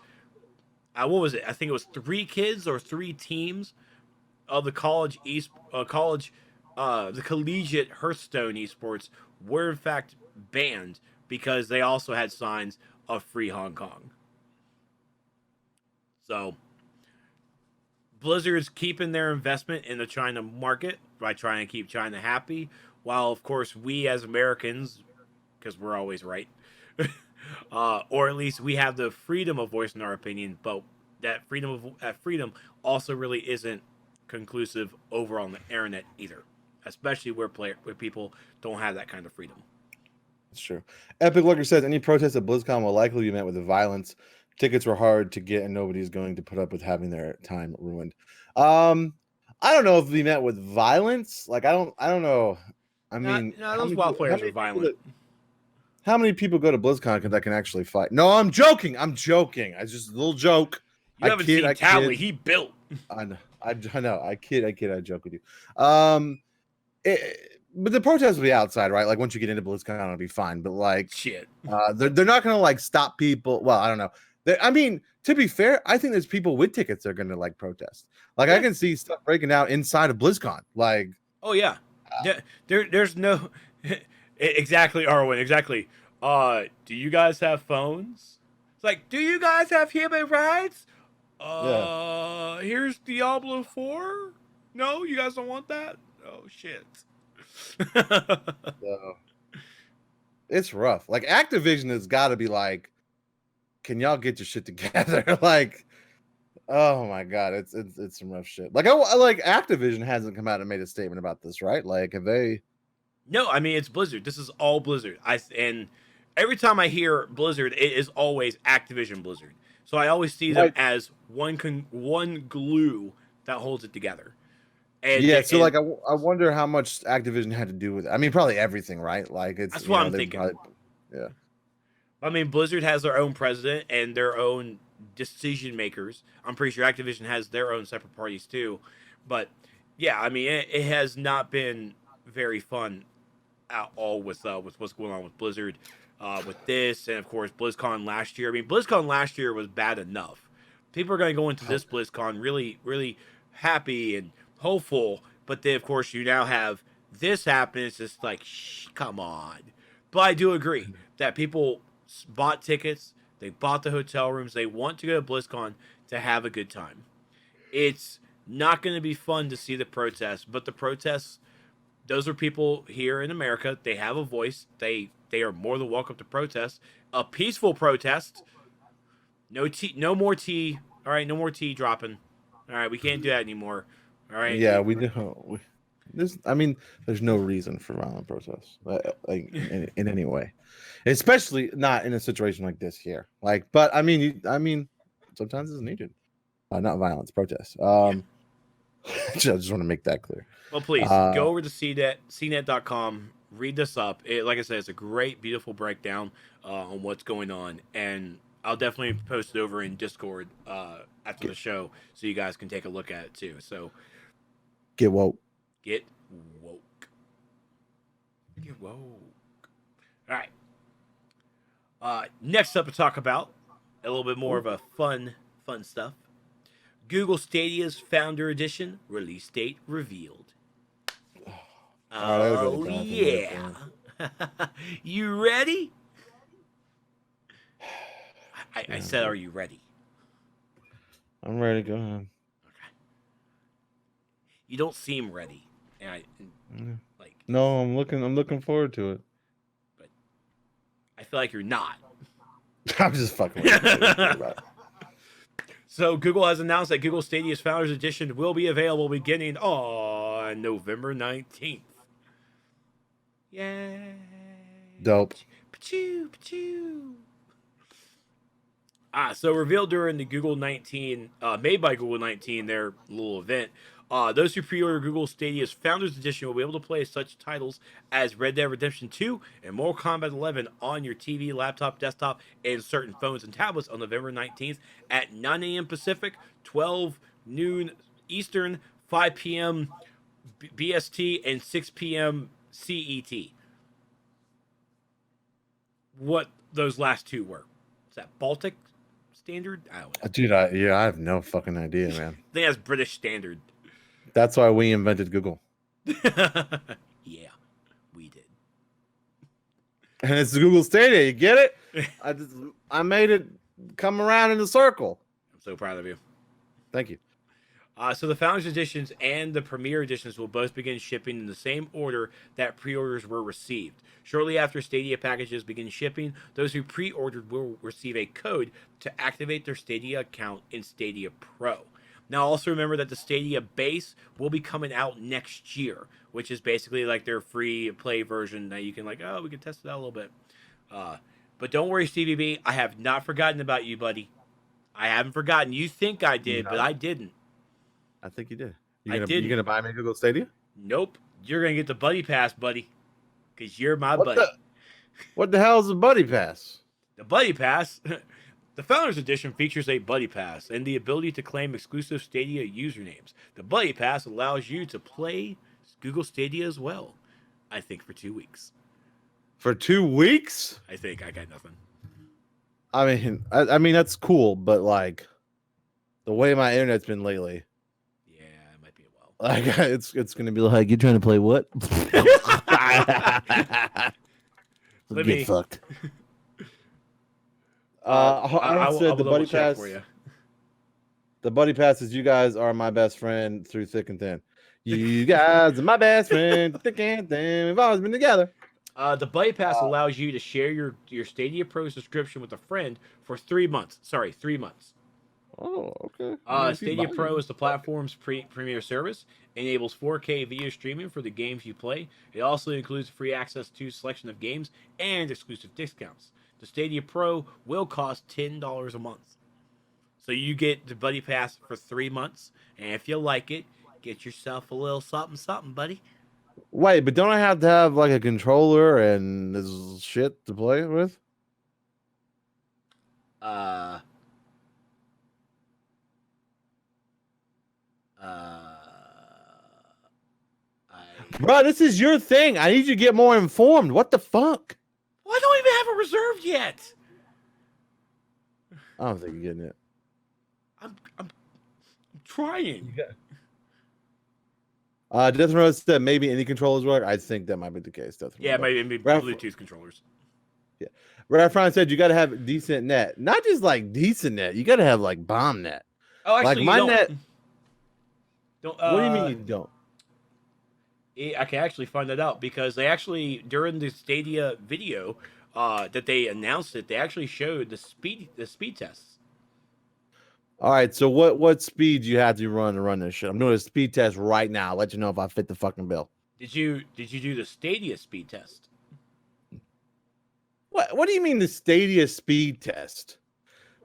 what was it? I think it was 3 kids or 3 teams of the the collegiate Hearthstone esports were in fact banned because they also had signs of free Hong Kong. So Blizzard's keeping their investment in the China market by trying to keep China happy, while of course we as Americans, because we're always right, or at least we have the freedom of voicing our opinion, but that freedom also really isn't conclusive over on the internet either, especially where people don't have that kind of freedom. That's true. Epic Lurker says any protest at BlizzCon will likely be met with violence. Tickets were hard to get, and nobody's going to put up with having their time ruined. I don't know if we met with violence. Like I don't know. I mean, those WoW players are violent. How many people go to BlizzCon that can actually fight? No, I'm joking. I just a little joke. You haven't seen Tally. He built. I know. I kid. I joke with you. But the protests will be outside, right? Like once you get into BlizzCon, it'll be fine. But like, shit, they're not gonna like stop people. Well, I don't know. I mean, to be fair, I think there's people with tickets that are gonna like protest. Like I can see stuff breaking out inside of BlizzCon. Like, oh yeah, there's no exactly, Arwen, exactly. Do you guys have phones? It's like, do you guys have human rights? Here's Diablo 4. No, you guys don't want that. Oh shit. So, it's rough. Like Activision has got to be like, can y'all get your shit together? Like, oh my god, it's some rough shit. Like I like Activision hasn't come out and made a statement about this, right? Like, have they? No, I mean it's Blizzard. This is all Blizzard. And every time I hear Blizzard, it is always Activision Blizzard. So I always see them as one glue that holds it together. And, like I wonder how much Activision had to do with it. I mean, probably everything, right? Like it's that's what I'm thinking. Yeah. I mean, Blizzard has their own president and their own decision makers. I'm pretty sure Activision has their own separate parties too. But yeah, I mean, it has not been very fun at all with what's going on with Blizzard, with this, and of course BlizzCon last year. I mean, BlizzCon last year was bad enough. People are going to go into this BlizzCon really, really happy and hopeful, but then of course you now have this happen. It's just like, come on. But I do agree that people bought tickets, they bought the hotel rooms, they want to go to BlizzCon to have a good time. It's not going to be fun to see the protests, but the protests, those are people here in America. They have a voice. They are more than welcome to protest. a peaceful protest. No more tea. All right, no more tea dropping. All right, we can't do that anymore. All right. Yeah, we do. I mean, there's no reason for violent protests, like in any way, especially not in a situation like this here. Like, but I mean, sometimes it's needed. Not violence, protests. I just want to make that clear. Well, please go over to cnet.com. Read this up. Like I said, it's a great, beautiful breakdown on what's going on, and I'll definitely post it over in Discord after the show, so you guys can take a look at it too. So, get woke. Get woke. Get woke. All right. Next up to talk about a little bit more of a fun stuff. Google Stadia's Founder Edition release date revealed. Oh yeah. You ready? I said, are you ready? I'm ready. Go ahead. Okay. You don't seem ready. And no, I'm looking forward to it. But I feel like you're not. I'm just fucking with you. So Google has announced that Google Stadia's Founders Edition will be available beginning on November 19th. Yay! Dope. Pachoo, pachoo. So revealed during the Google 19, made by Google 19, their little event. Those who pre-order Google Stadia's Founders Edition will be able to play such titles as Red Dead Redemption 2 and Mortal Kombat 11 on your TV, laptop, desktop, and certain phones and tablets on November 19th at 9 a.m. Pacific, 12 noon Eastern, 5 p.m. BST, and 6 p.m. CET. What those last two were. Is that Baltic Standard? I don't know. Dude, I have no fucking idea, man. I think that's British Standard. That's why we invented Google. Yeah, we did. And it's Google Stadia. You get it? I made it come around in a circle. I'm so proud of you. Thank you. So the Founders Editions and the Premier Editions will both begin shipping in the same order that pre-orders were received. Shortly after Stadia packages begin shipping, those who pre-ordered will receive a code to activate their Stadia account in Stadia Pro. Now, also remember that the Stadia base will be coming out next year, which is basically like their free play version that you can we can test it out a little bit. But don't worry, Stevie B, I have not forgotten about you, buddy. I haven't forgotten. You think I did, but I didn't. I think you did. I didn't. You gonna buy me Google Stadia? Nope. You're gonna get the Buddy Pass, buddy, because you're my buddy. What the hell is a Buddy Pass? The Buddy Pass. The Founders Edition features a Buddy Pass and the ability to claim exclusive Stadia usernames. The Buddy Pass allows you to play Google Stadia as well. I think for 2 weeks. For 2 weeks? I think I got nothing. I mean that's cool, but like the way my internet's been lately. Yeah, it might be a while. Like it's gonna be like, you trying to play what? Get fucked. I said the Buddy Pass for you. The Buddy Pass is you guys are my best friend through thick and thin. You guys are my best friend, thick and thin. We've always been together. The Buddy Pass allows you to share your Stadia Pro subscription with a friend for 3 months. Sorry, 3 months. Oh, okay. Stadia Pro is the platform's premier service. It enables 4K video streaming for the games you play. It also includes free access to a selection of games and exclusive discounts. The Stadia Pro will cost $10 a month. So you get the Buddy Pass for 3 months. And if you like it, get yourself a little something, buddy. Wait, but don't I have to have like a controller and this shit to play with? Bro, this is your thing. I need you to get more informed. What the fuck? Well, I don't even have it reserved yet. I don't think you're getting it. I'm trying. Death Row said maybe any controllers work. I think that might be the case. Yeah, maybe Bluetooth controllers. Yeah. Rafron said you got to have decent net. Not just like decent net. You got to have like bomb net. Oh, actually, like my net. Don't, what do you mean you don't? I can actually find that out because they actually, during the Stadia video, that they announced it, they actually showed the speed tests. All right, so what speed you have to run to run this shit? I'm doing a speed test right now. I'll let you know if I fit the fucking bill. Did you do the Stadia speed test? What do you mean the Stadia speed test?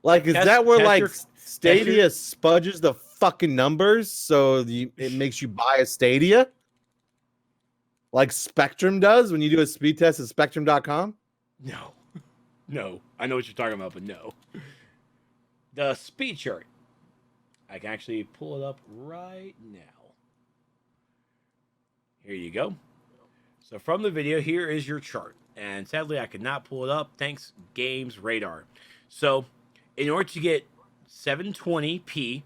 Like, is Test- that where test like your- Stadia spudges the fucking numbers so it makes you buy a Stadia? Like Spectrum does when you do a speed test at spectrum.com? No. No. I know what you're talking about, but no. The speed chart. I can actually pull it up right now. Here you go. So from the video, here is your chart. And sadly, I could not pull it up. Thanks, Games Radar. So, in order to get 720p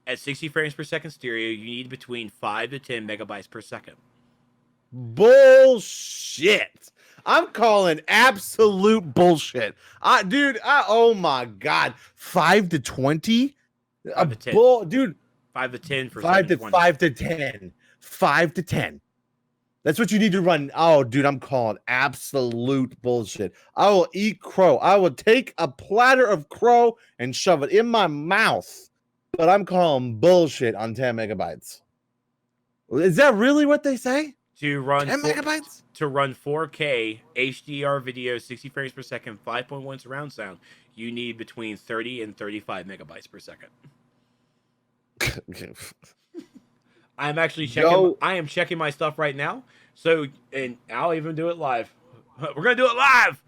at 60 frames per second stereo, you need between 5 to 10 megabytes per second. Bullshit. I'm calling absolute bullshit. Oh my god. 5 to 20? 5 to 10. Dude, 5 to 10 for 5 to 720. 5 to 10. 5 to 10. That's what you need to run. Oh, dude, I'm calling absolute bullshit. I will eat crow. I will take a platter of crow and shove it in my mouth. But I'm calling bullshit on 10 megabytes. Is that really what they say? To run 10 megabytes? To run 4K HDR video, 60 frames per second, 5.1 surround sound, you need between 30 and 35 megabytes per second. I'm actually checking. I am checking my stuff right now. So, and I'll even do it live. We're gonna do it live.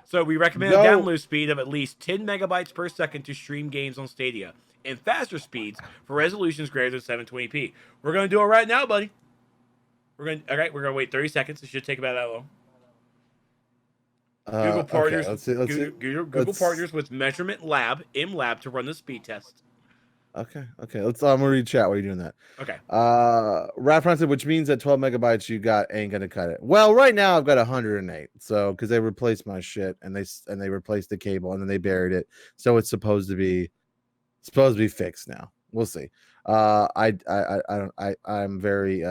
So we recommend a download speed of at least 10 megabytes per second to stream games on Stadia, and faster speeds for resolutions greater than 720p. We're gonna do it right now, buddy. We're gonna wait 30 seconds. It should take about that long. Google partners. Okay, Google partners with Measurement Lab, MLab, to run the speed test. Okay. I'm gonna read chat while you're doing that. Okay. Rafron said, which means that 12 megabytes you got ain't gonna cut it. Well, right now I've got 108. So because they replaced my shit and they replaced the cable and then they buried it. So it's supposed to be fixed now. We'll see. I'm very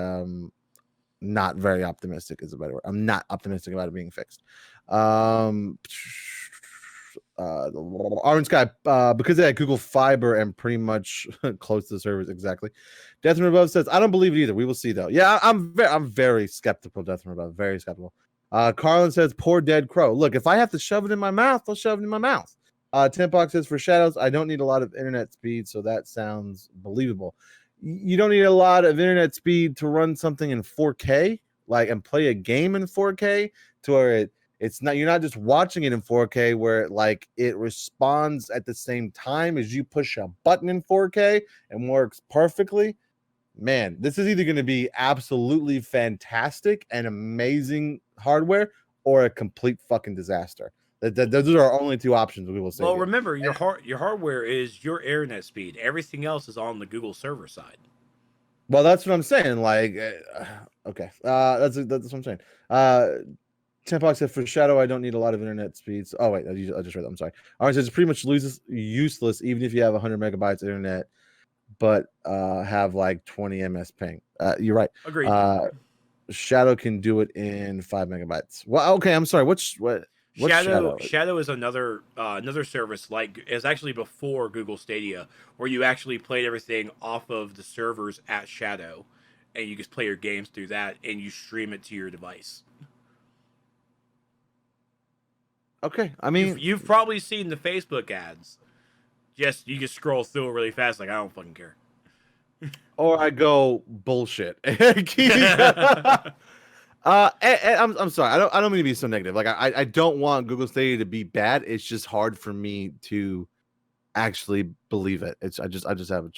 not very optimistic is a better word. I'm not optimistic about it being fixed. Orange Sky, because they had Google Fiber and pretty much close to the servers exactly. Death from Above says, I don't believe it either. We will see though. Yeah, I'm very skeptical. Death from Above, very skeptical. Carlin says, poor dead crow. Look, if I have to shove it in my mouth, I'll shove it in my mouth. Timpox says, for shadows, I don't need a lot of internet speed, so that sounds believable. You don't need a lot of internet speed to run something in 4K, like, and play a game in 4K to where it's not, you're not just watching it in 4K where it responds at the same time as you push a button in 4K and works perfectly. Man, this is either going to be absolutely fantastic and amazing hardware or a complete fucking disaster. Those are our only two options we will say. Well, remember, your hardware is your internet speed. Everything else is on the Google server side. Well, that's what I'm saying. Okay, that's what I'm saying. Tempox said, for Shadow, I don't need a lot of internet speeds. Oh wait, I just read that. I'm sorry. Orange says, it's pretty much useless even if you have 100 megabytes of internet, but have like 20 ms ping. You're right. Agreed. Shadow can do it in 5 megabytes. Well, okay, I'm sorry. What's Shadow? Shadow is another service, is actually before Google Stadia, where you actually played everything off of the servers at Shadow, and you just play your games through that, and you stream it to your device. Okay, I mean, you've probably seen the Facebook ads. Just you just scroll through it really fast, like I don't fucking care. Or I go bullshit. I'm sorry. I don't mean to be so negative. Like I don't want Google Stadia to be bad. It's just hard for me to actually believe it. I just have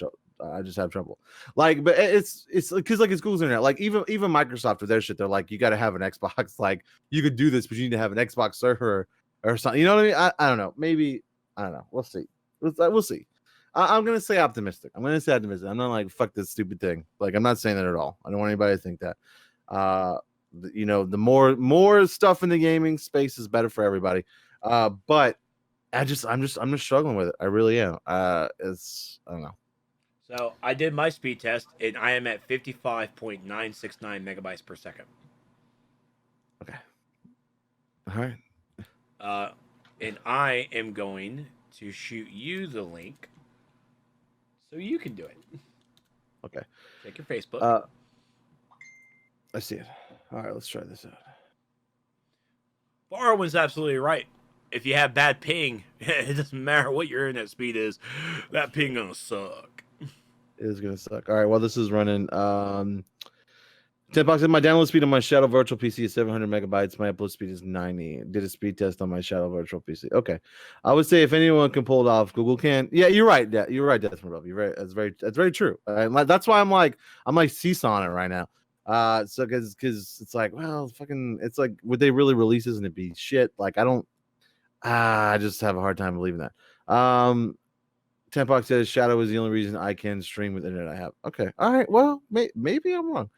trouble. Like, but it's because it's Google's internet. Like even Microsoft with their shit, they're like, you got to have an Xbox. Like you could do this, but you need to have an Xbox server or something. You know what I mean? I don't know. Maybe I don't know. We'll see. We'll see. I'm gonna say optimistic. I'm not like fuck this stupid thing. Like I'm not saying that at all. I don't want anybody to think that. The more stuff in the gaming space is better for everybody. But I'm just struggling with it. I really am. I don't know. So I did my speed test, and I am at 55.969 megabytes per second. Okay. All right. I am going to shoot you the link so you can do it. Okay. Check your Facebook. I see it. All right, let's try this out. Farwin's absolutely right. If you have bad ping, it doesn't matter what your internet speed is. That ping gonna suck. It is gonna suck. All right, well, this is running. 10 bucks. My download speed on my Shadow Virtual PC is 700 megabytes. My upload speed is 90. Did a speed test on my Shadow Virtual PC. Okay, I would say if anyone can pull it off, Google can. Yeah, you're right. You're right, Death Row. You're right. That's very true. That's why I'm like seesawing it right now. So because it's like, well, fucking, it's like, would they really release this and it be shit? Like, I just have a hard time believing that. 10 bucks says Shadow is the only reason I can stream with internet I have. Okay, all right. Well, maybe I'm wrong.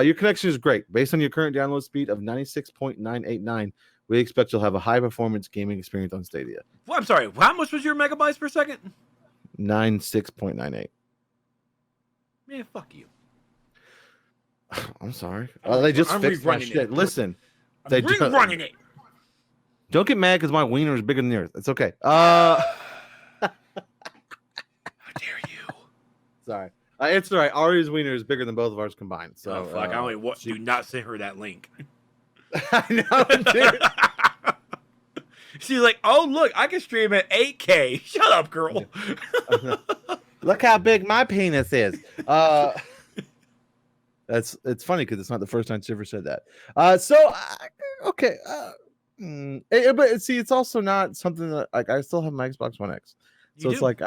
Your connection is great. Based on your current download speed of 96.989, we expect you'll have a high performance gaming experience on Stadia. Well, I'm sorry. How much was your megabytes per second? 96.98. Man, fuck you. I'm sorry. They just fixed my shit. Listen, they rerunning it. Don't get mad because my wiener is bigger than yours. It's okay. How dare you? Sorry. It's all right. Ari's wiener is bigger than both of ours combined. So, oh, fuck. Do not send her that link. I know, dude. She's like, oh, look, I can stream at 8K. Shut up, girl. Look how big my penis is. It's funny because it's not the first time she ever said that. Okay. But see, it's also not something that, like, I still have my Xbox One X. So it's like,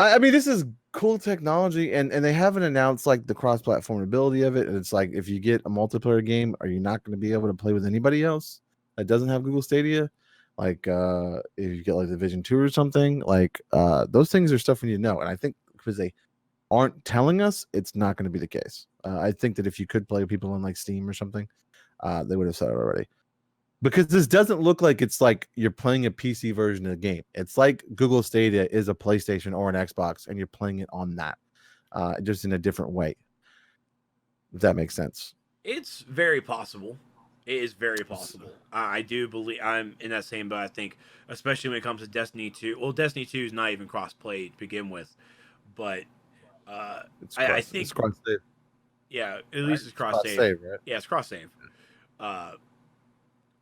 I mean, this is cool technology, and they haven't announced like the cross-platform ability of it. And it's like, if you get a multiplayer game, are you not going to be able to play with anybody else that doesn't have Google Stadia? Like, if you get like the Division 2 or something, like those things are stuff we need to know. And I think because they aren't telling us, it's not going to be the case. I think that if you could play with people on like Steam or something, they would have said it already. Because this doesn't look like it's like you're playing a PC version of the game. It's like Google Stadia is a PlayStation or an Xbox, and you're playing it on that, just in a different way. If that makes sense. It's very possible. It is very possible. I do believe I'm in that same boat. I think, especially when it comes to Destiny 2. Well, Destiny 2 is not even cross-play to begin with, but I think it's cross-save. Yeah, at least it's cross-save. Right? Yeah, it's cross-save.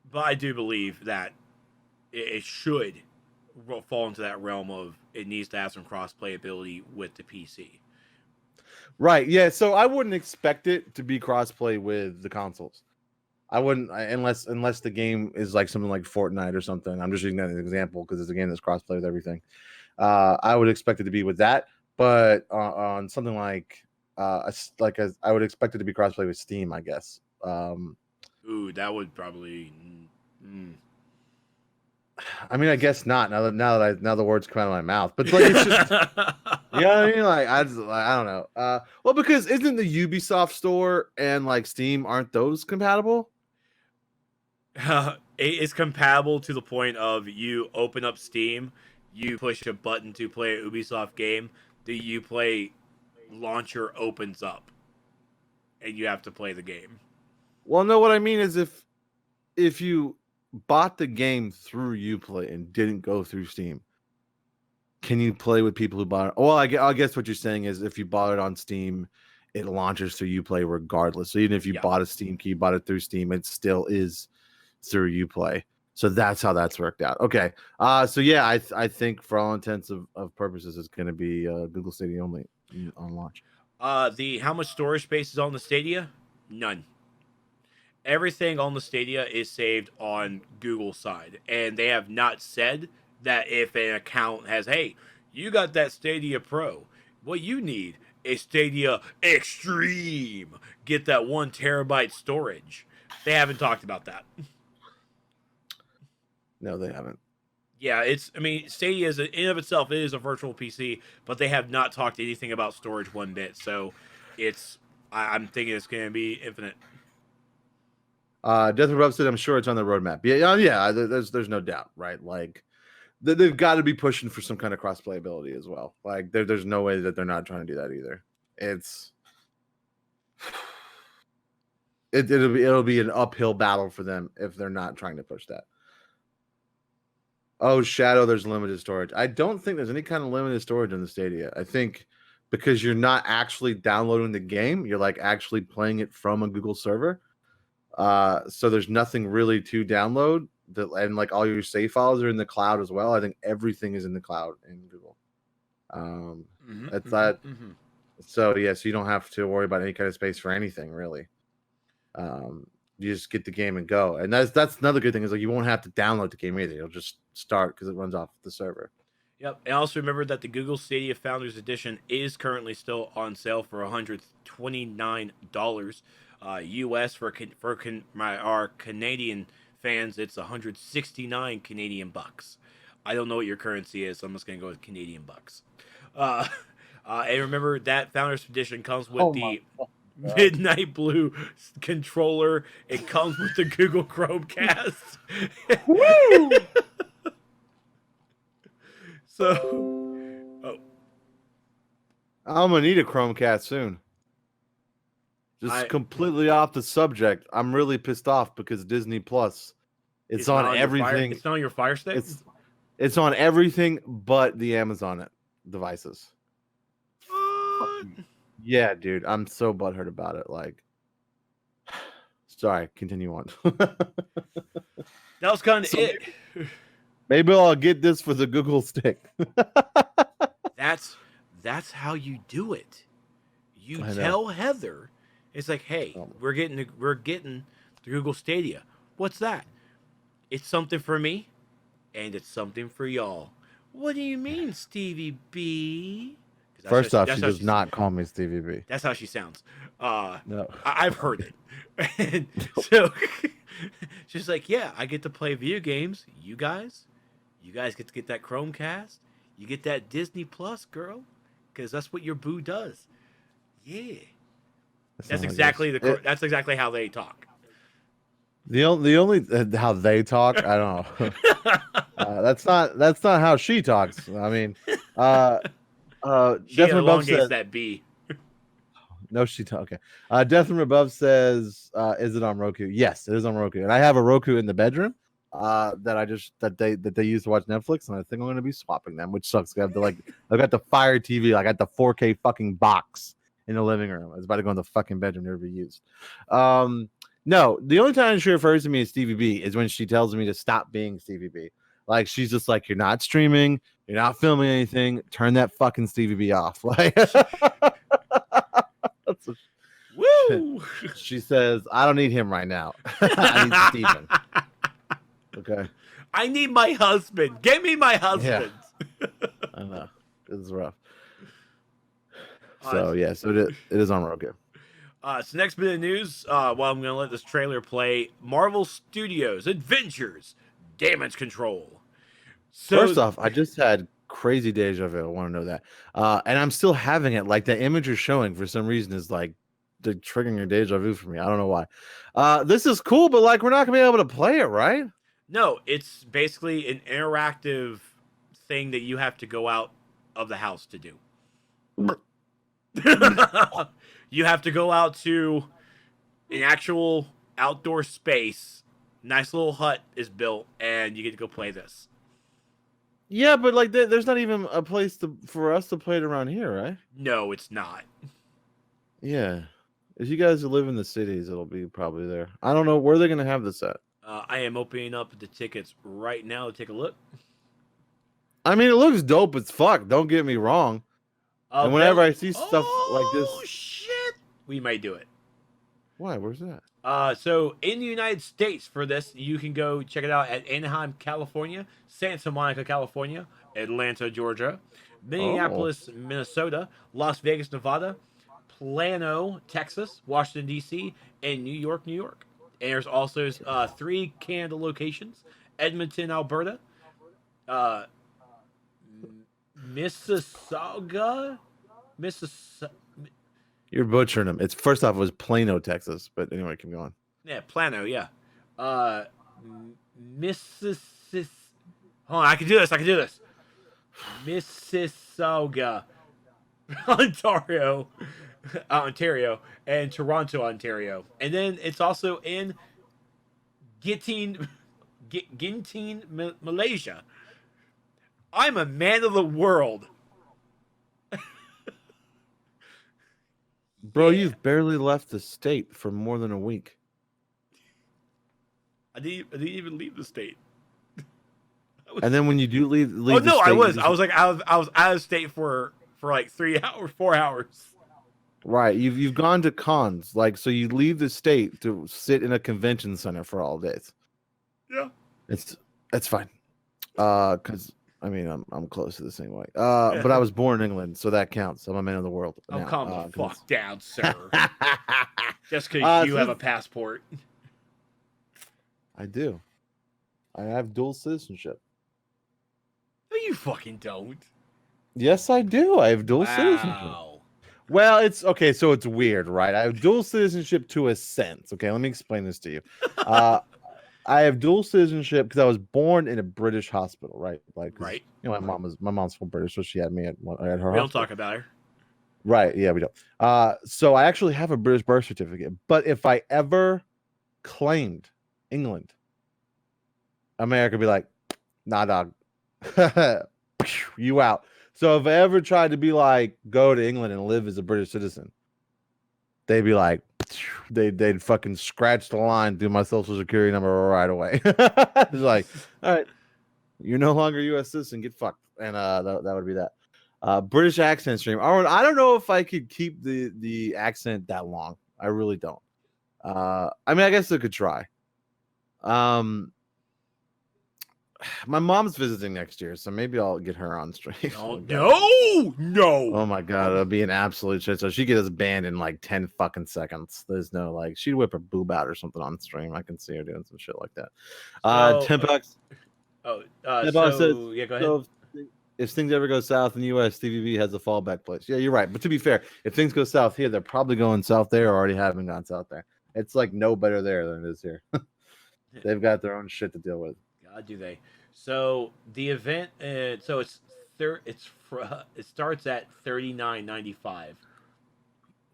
But I do believe that it should fall into that realm of it needs to have some cross-play ability with the PC. Right. Yeah. So I wouldn't expect it to be cross-play with the consoles. I wouldn't, unless the game is like something like Fortnite or something. I'm just using that as an example because it's a game that's cross-play with everything. I would expect it to be with that, but on something like I would expect it to be cross-play with Steam, I guess. Ooh, that would probably. I mean, I guess not. Now the words come out of my mouth, but like, it's just, you know what I mean? Like, I don't know. Well, because isn't the Ubisoft store and like Steam, aren't those compatible? It's compatible to the point of you open up Steam, you push a button to play a Ubisoft game, the Uplay launcher opens up, and you have to play the game. Well, no, what I mean is if you bought the game through Uplay and didn't go through Steam, can you play with people who bought it? Well, I guess what you're saying is if you bought it on Steam, it launches through Uplay regardless. So even if you bought a Steam key, bought it through Steam, it still is through Uplay. So that's how that's worked out. Okay. So yeah, I think for all intents of purposes, it's going to be Google Stadia only on launch. How much storage space is on the Stadia? None. Everything on the Stadia is saved on Google's side, and they have not said that if an account has, hey, you got that Stadia Pro, what you need is Stadia Extreme. Get that 1 terabyte storage. They haven't talked about that. No, they haven't. Yeah, Stadia is in and of itself, it is a virtual PC, but they have not talked anything about storage one bit. So I'm thinking it's going to be infinite. Death Row said, I'm sure it's on the roadmap. Yeah. There's no doubt, right? Like they've got to be pushing for some kind of cross-play ability as well. Like there's no way that they're not trying to do that either. It'll be an uphill battle for them if they're not trying to push that. Oh, Shadow, there's limited storage. I don't think there's any kind of limited storage in the Stadia. I think because you're not actually downloading the game, you're like actually playing it from a Google server. So there's nothing really to download. And like all your save files are in the cloud as well. I think everything is in the cloud in Google. It's that. So yeah, so you don't have to worry about any kind of space for anything really. You just get the game and go, and that's another good thing is like you won't have to download the game either. You'll just start because it runs off the server. Yep, and also remember that the Google Stadia Founders Edition is currently still on sale for $129 US for our Canadian fans. It's 169 Canadian bucks. I don't know what your currency is, so I'm just gonna go with Canadian bucks. And remember that Founders Edition comes with the Midnight Blue controller. It comes with the Google Chromecast. Woo! So, I'm gonna need a Chromecast soon. Just completely off the subject. I'm really pissed off because Disney Plus, it's on everything. It's not on your Fire Stick. It's on everything but the Amazon devices. Yeah, dude, I'm so butthurt about it. Like, sorry, continue on. That was kind of it. Maybe I'll get this for the Google Stick. That's how you do it. You tell Heather, it's like, hey, we're getting the Google Stadia. What's that? It's something for me, and it's something for y'all. What do you mean, Stevie B? First off, she does not call me Stevie B. That's how she sounds. No, I've heard it. And so she's like, yeah, I get to play video games. You guys get to get that Chromecast. You get that Disney Plus, girl, because that's what your boo does. Yeah, that's exactly that's exactly how they talk. The only how they talk, I don't know. That's not how she talks. I mean, she elongates that B. No, okay. Death from Above says, "Is it on Roku?" Yes, it is on Roku, and I have a Roku in the bedroom. That they use to watch Netflix, and I think I'm going to be swapping them, which sucks. I got the Fire TV, I got the 4K fucking box in the living room. I was about to go in the fucking bedroom, never be used. No, the only time she refers to me as Stevie B is when she tells me to stop being Stevie B. Like she's just like, you're not streaming, you're not filming anything. Turn that fucking Stevie B off. Like, woo! She says, I don't need him right now. I need Steven. Okay. I need my husband. Get me my husband. Yeah. I know. It's rough. So it is on Roku. So next bit of news, I'm going to let this trailer play. Marvel Studios Adventures Damage Control. So, first off, I just had crazy deja vu. I want to know that. And I'm still having it. Like the image you're showing for some reason is like they're triggering your deja vu for me. I don't know why. This is cool, but like we're not going to be able to play it, right? No, it's basically an interactive thing that you have to go out of the house to do. You have to go out to an actual outdoor space. Nice little hut is built, and you get to go play this. Yeah, but like there's not even a place for us to play it around here, right? No, it's not. Yeah. If you guys live in the cities, it'll be probably there. I don't know where they're going to have this at. I am opening up the tickets right now to take a look. I mean, it looks dope as fuck. Don't get me wrong. And whenever I see stuff like this, oh shit, we might do it. Why? Where's that? So in the United States for this, you can go check it out at Anaheim, California, Santa Monica, California, Atlanta, Georgia, Minneapolis, Minnesota, Las Vegas, Nevada, Plano, Texas, Washington D.C., and New York, New York. And there's also 3 Canada locations: Edmonton, Alberta, Mississauga. You're butchering them. It's first off, it was Plano, Texas, but anyway, keep going. Yeah, Plano. Yeah, Mississauga. Hold on, I can do this. Mississauga, Ontario, and Toronto, Ontario, and then it's also in Ginting, Malaysia. I'm a man of the world. Bro, Yeah. you've barely left the state for more than a week. I didn't even leave the state. And then when you do leave Oh the no, state, I you was. just- I was like, I was out of state for like 3 hours, 4 hours. right. You've gone to cons, like so you leave the state to sit in a convention center for all days. Yeah. It's fine. Because I mean I'm close to the same way. But I was born in England, so that counts. I'm a man of the world. Oh, now, calm the 'cause fuck down, sir. Just because you so have a passport. I do. I have dual citizenship. No, you fucking don't. Yes, I do. I have dual citizenship. Wow. Well, it's okay. So it's weird, right? I have dual citizenship to a sense. Okay, let me explain this to you. I have dual citizenship because I was born in a British hospital, right? Like, 'cause, Right. You know, my mom's from British, so she had me at her We hospital. don't talk about her. Right? Yeah, we don't. So I actually have a British birth certificate. But if I ever claimed England, America would be like, nah, dog, you out. So if I ever tried to be like, go to England and live as a British citizen, they'd be like, they'd fucking scratch the line through my social security number right away. It's like, all right, you're no longer a U.S. citizen, get fucked. And that would be that. British accent stream. I don't know if I could keep the accent that long. I really don't. I mean, I guess I could try. My mom's visiting next year, so maybe I'll get her on stream. No. Oh my god, it'll be an absolute shit. So she gets us banned in like 10 fucking seconds. There's no like she'd whip her boob out or something on stream. I can see her doing some shit like that. So, 10 bucks. Oh, $10 so says, yeah, go ahead. so if things ever go south in the US, TVB has a fallback place. Yeah, you're right. But to be fair, if things go south here, they're probably going south there or already having gone south there. It's like no better there than it is here. They've got their own shit to deal with. God, do they? So the event, so it starts at $39.95.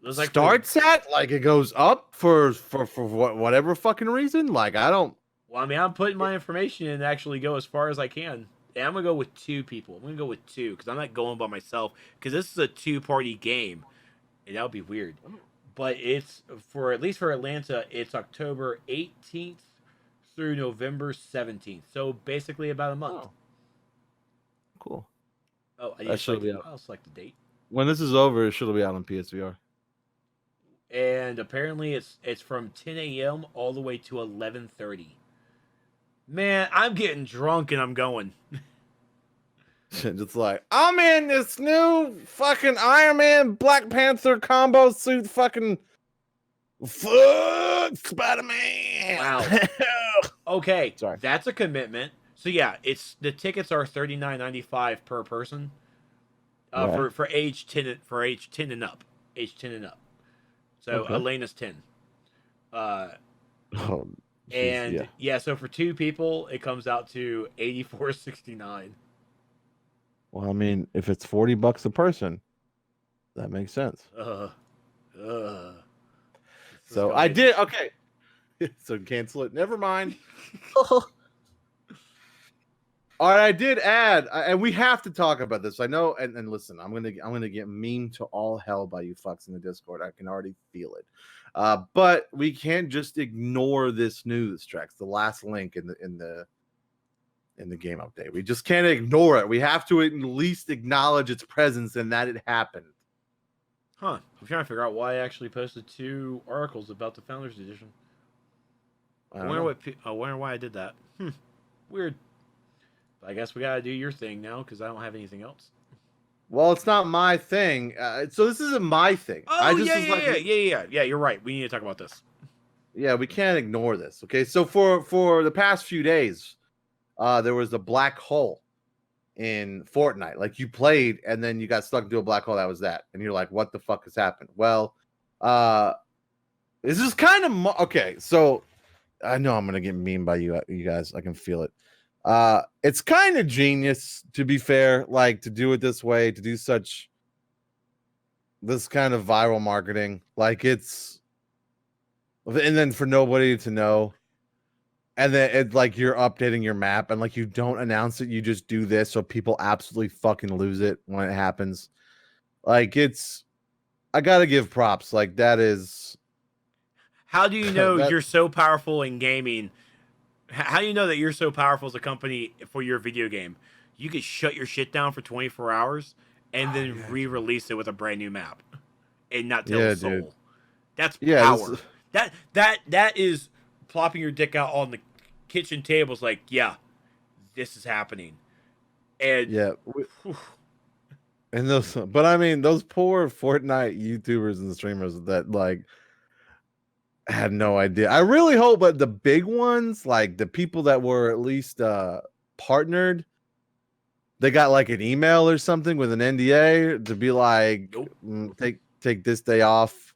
Like Starts at like it goes up for whatever fucking reason. Like I don't. Well, I mean, I'm putting my information in to actually go as far as I can. And I'm gonna go with 2 people. I'm gonna go with 2 because I'm not going by myself because this is a 2-party game, and that would be weird. But it's for at least for Atlanta, it's October 18th through November 17th. So basically about a month. Oh. Cool. Oh, That should be out. I'll select the date. When this is over, it should be out on PSVR. And apparently it's from 10 a.m. all the way to 11:30. Man, I'm getting drunk and I'm going. It's like I'm in this new fucking Iron Man Black Panther combo suit. Fucking fuck Spider-Man. Wow. Okay, Sorry. that's a commitment. So yeah, the tickets are $39.95 per person. Right. For age 10 and up. Age 10 and up. So Okay. Elena's 10. Oh, And yeah, so for 2 people, it comes out to $84.69. Well, I mean, if it's $40 a person, that makes sense. So I did okay. So cancel it. Never mind. All right, I did add, and we have to talk about this. I know, and listen, I'm gonna get memed to all hell by you fucks in the Discord. I can already feel it. But we can't just ignore this news, Trex. The last link in the game update. We just can't ignore it. We have to at least acknowledge its presence and that it happened. Huh. I'm trying to figure out why I actually posted 2 articles about the Founders Edition. I wonder why I did that. Weird. But I guess we gotta do your thing now because I don't have anything else. Well, it's not my thing. So this isn't my thing. Oh, yeah. You're right. We need to talk about this. Yeah, we can't ignore this. Okay, so for the past few days, there was a black hole in Fortnite. Like you played and then you got stuck into a black hole. That was that, and you're like, "What the fuck has happened?" Well, this is kind of okay. So I know I'm gonna get memed by you guys. I can feel it. It's kind of genius, to be fair, like to do it this way, to do this kind of viral marketing, like and then for nobody to know. and then it's like you're updating your map, and like you don't announce it, you just do this, so people absolutely fucking lose it when it happens. Like I gotta give props. Like that is. How do you know that you're so powerful in gaming? How do you know that you're so powerful as a company for your video game? You could shut your shit down for 24 hours and then re-release it with a brand new map and not tell a soul. Dude. That's Yeah, power. That is plopping your dick out on the kitchen tables like, yeah, this is happening. And yeah. And those, but I mean, those poor Fortnite YouTubers and streamers that like had no idea. I really hope, but the big ones, like the people that were at least partnered, they got like an email or something with an NDA to be like, take this day off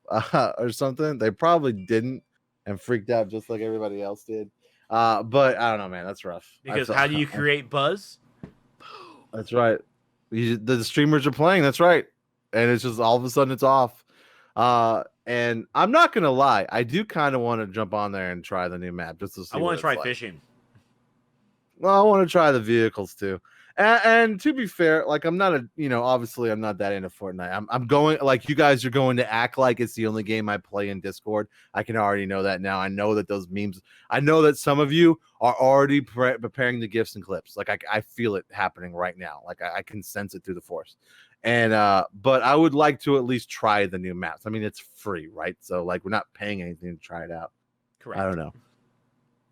or something. They probably didn't and freaked out just like everybody else did. But I don't know, man. That's rough. Because how do you create buzz? That's right. The streamers are playing. That's right. And it's just all of a sudden it's off. And I'm not gonna lie, I do kind of want to jump on there and try the new map just to see. I want to try like. fishing. Well, I want to try the vehicles too. And to be fair, like I'm not obviously I'm not that into Fortnite. I'm going like you guys are going to act like it's the only game I play in Discord. I can already know that now. I know that those memes. I know that some of you are already preparing the gifs and clips. Like I feel it happening right now. Like I can sense it through the force. And but I would like to at least try the new maps. I mean, it's free, right? So like we're not paying anything to try it out. Correct. I don't know.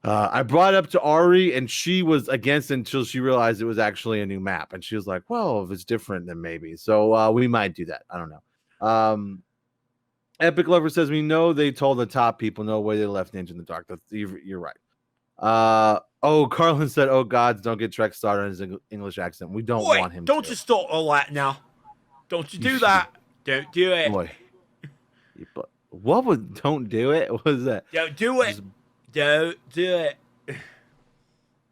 I brought it up to Ari, and she was against it until she realized it was actually a new map, and she was like, "Well, if it's different, then maybe." So we might do that. I don't know. Epic Lover says we know they told the top people no way they left Ninja in the dark. You're right. Carlin said, "Oh gods, don't get Trek started on his English accent. We don't want him. Don't you start all that now? Don't you do that? Don't do it. Boy. What was? Don't do it. What was that? Don't do it. Don't do it.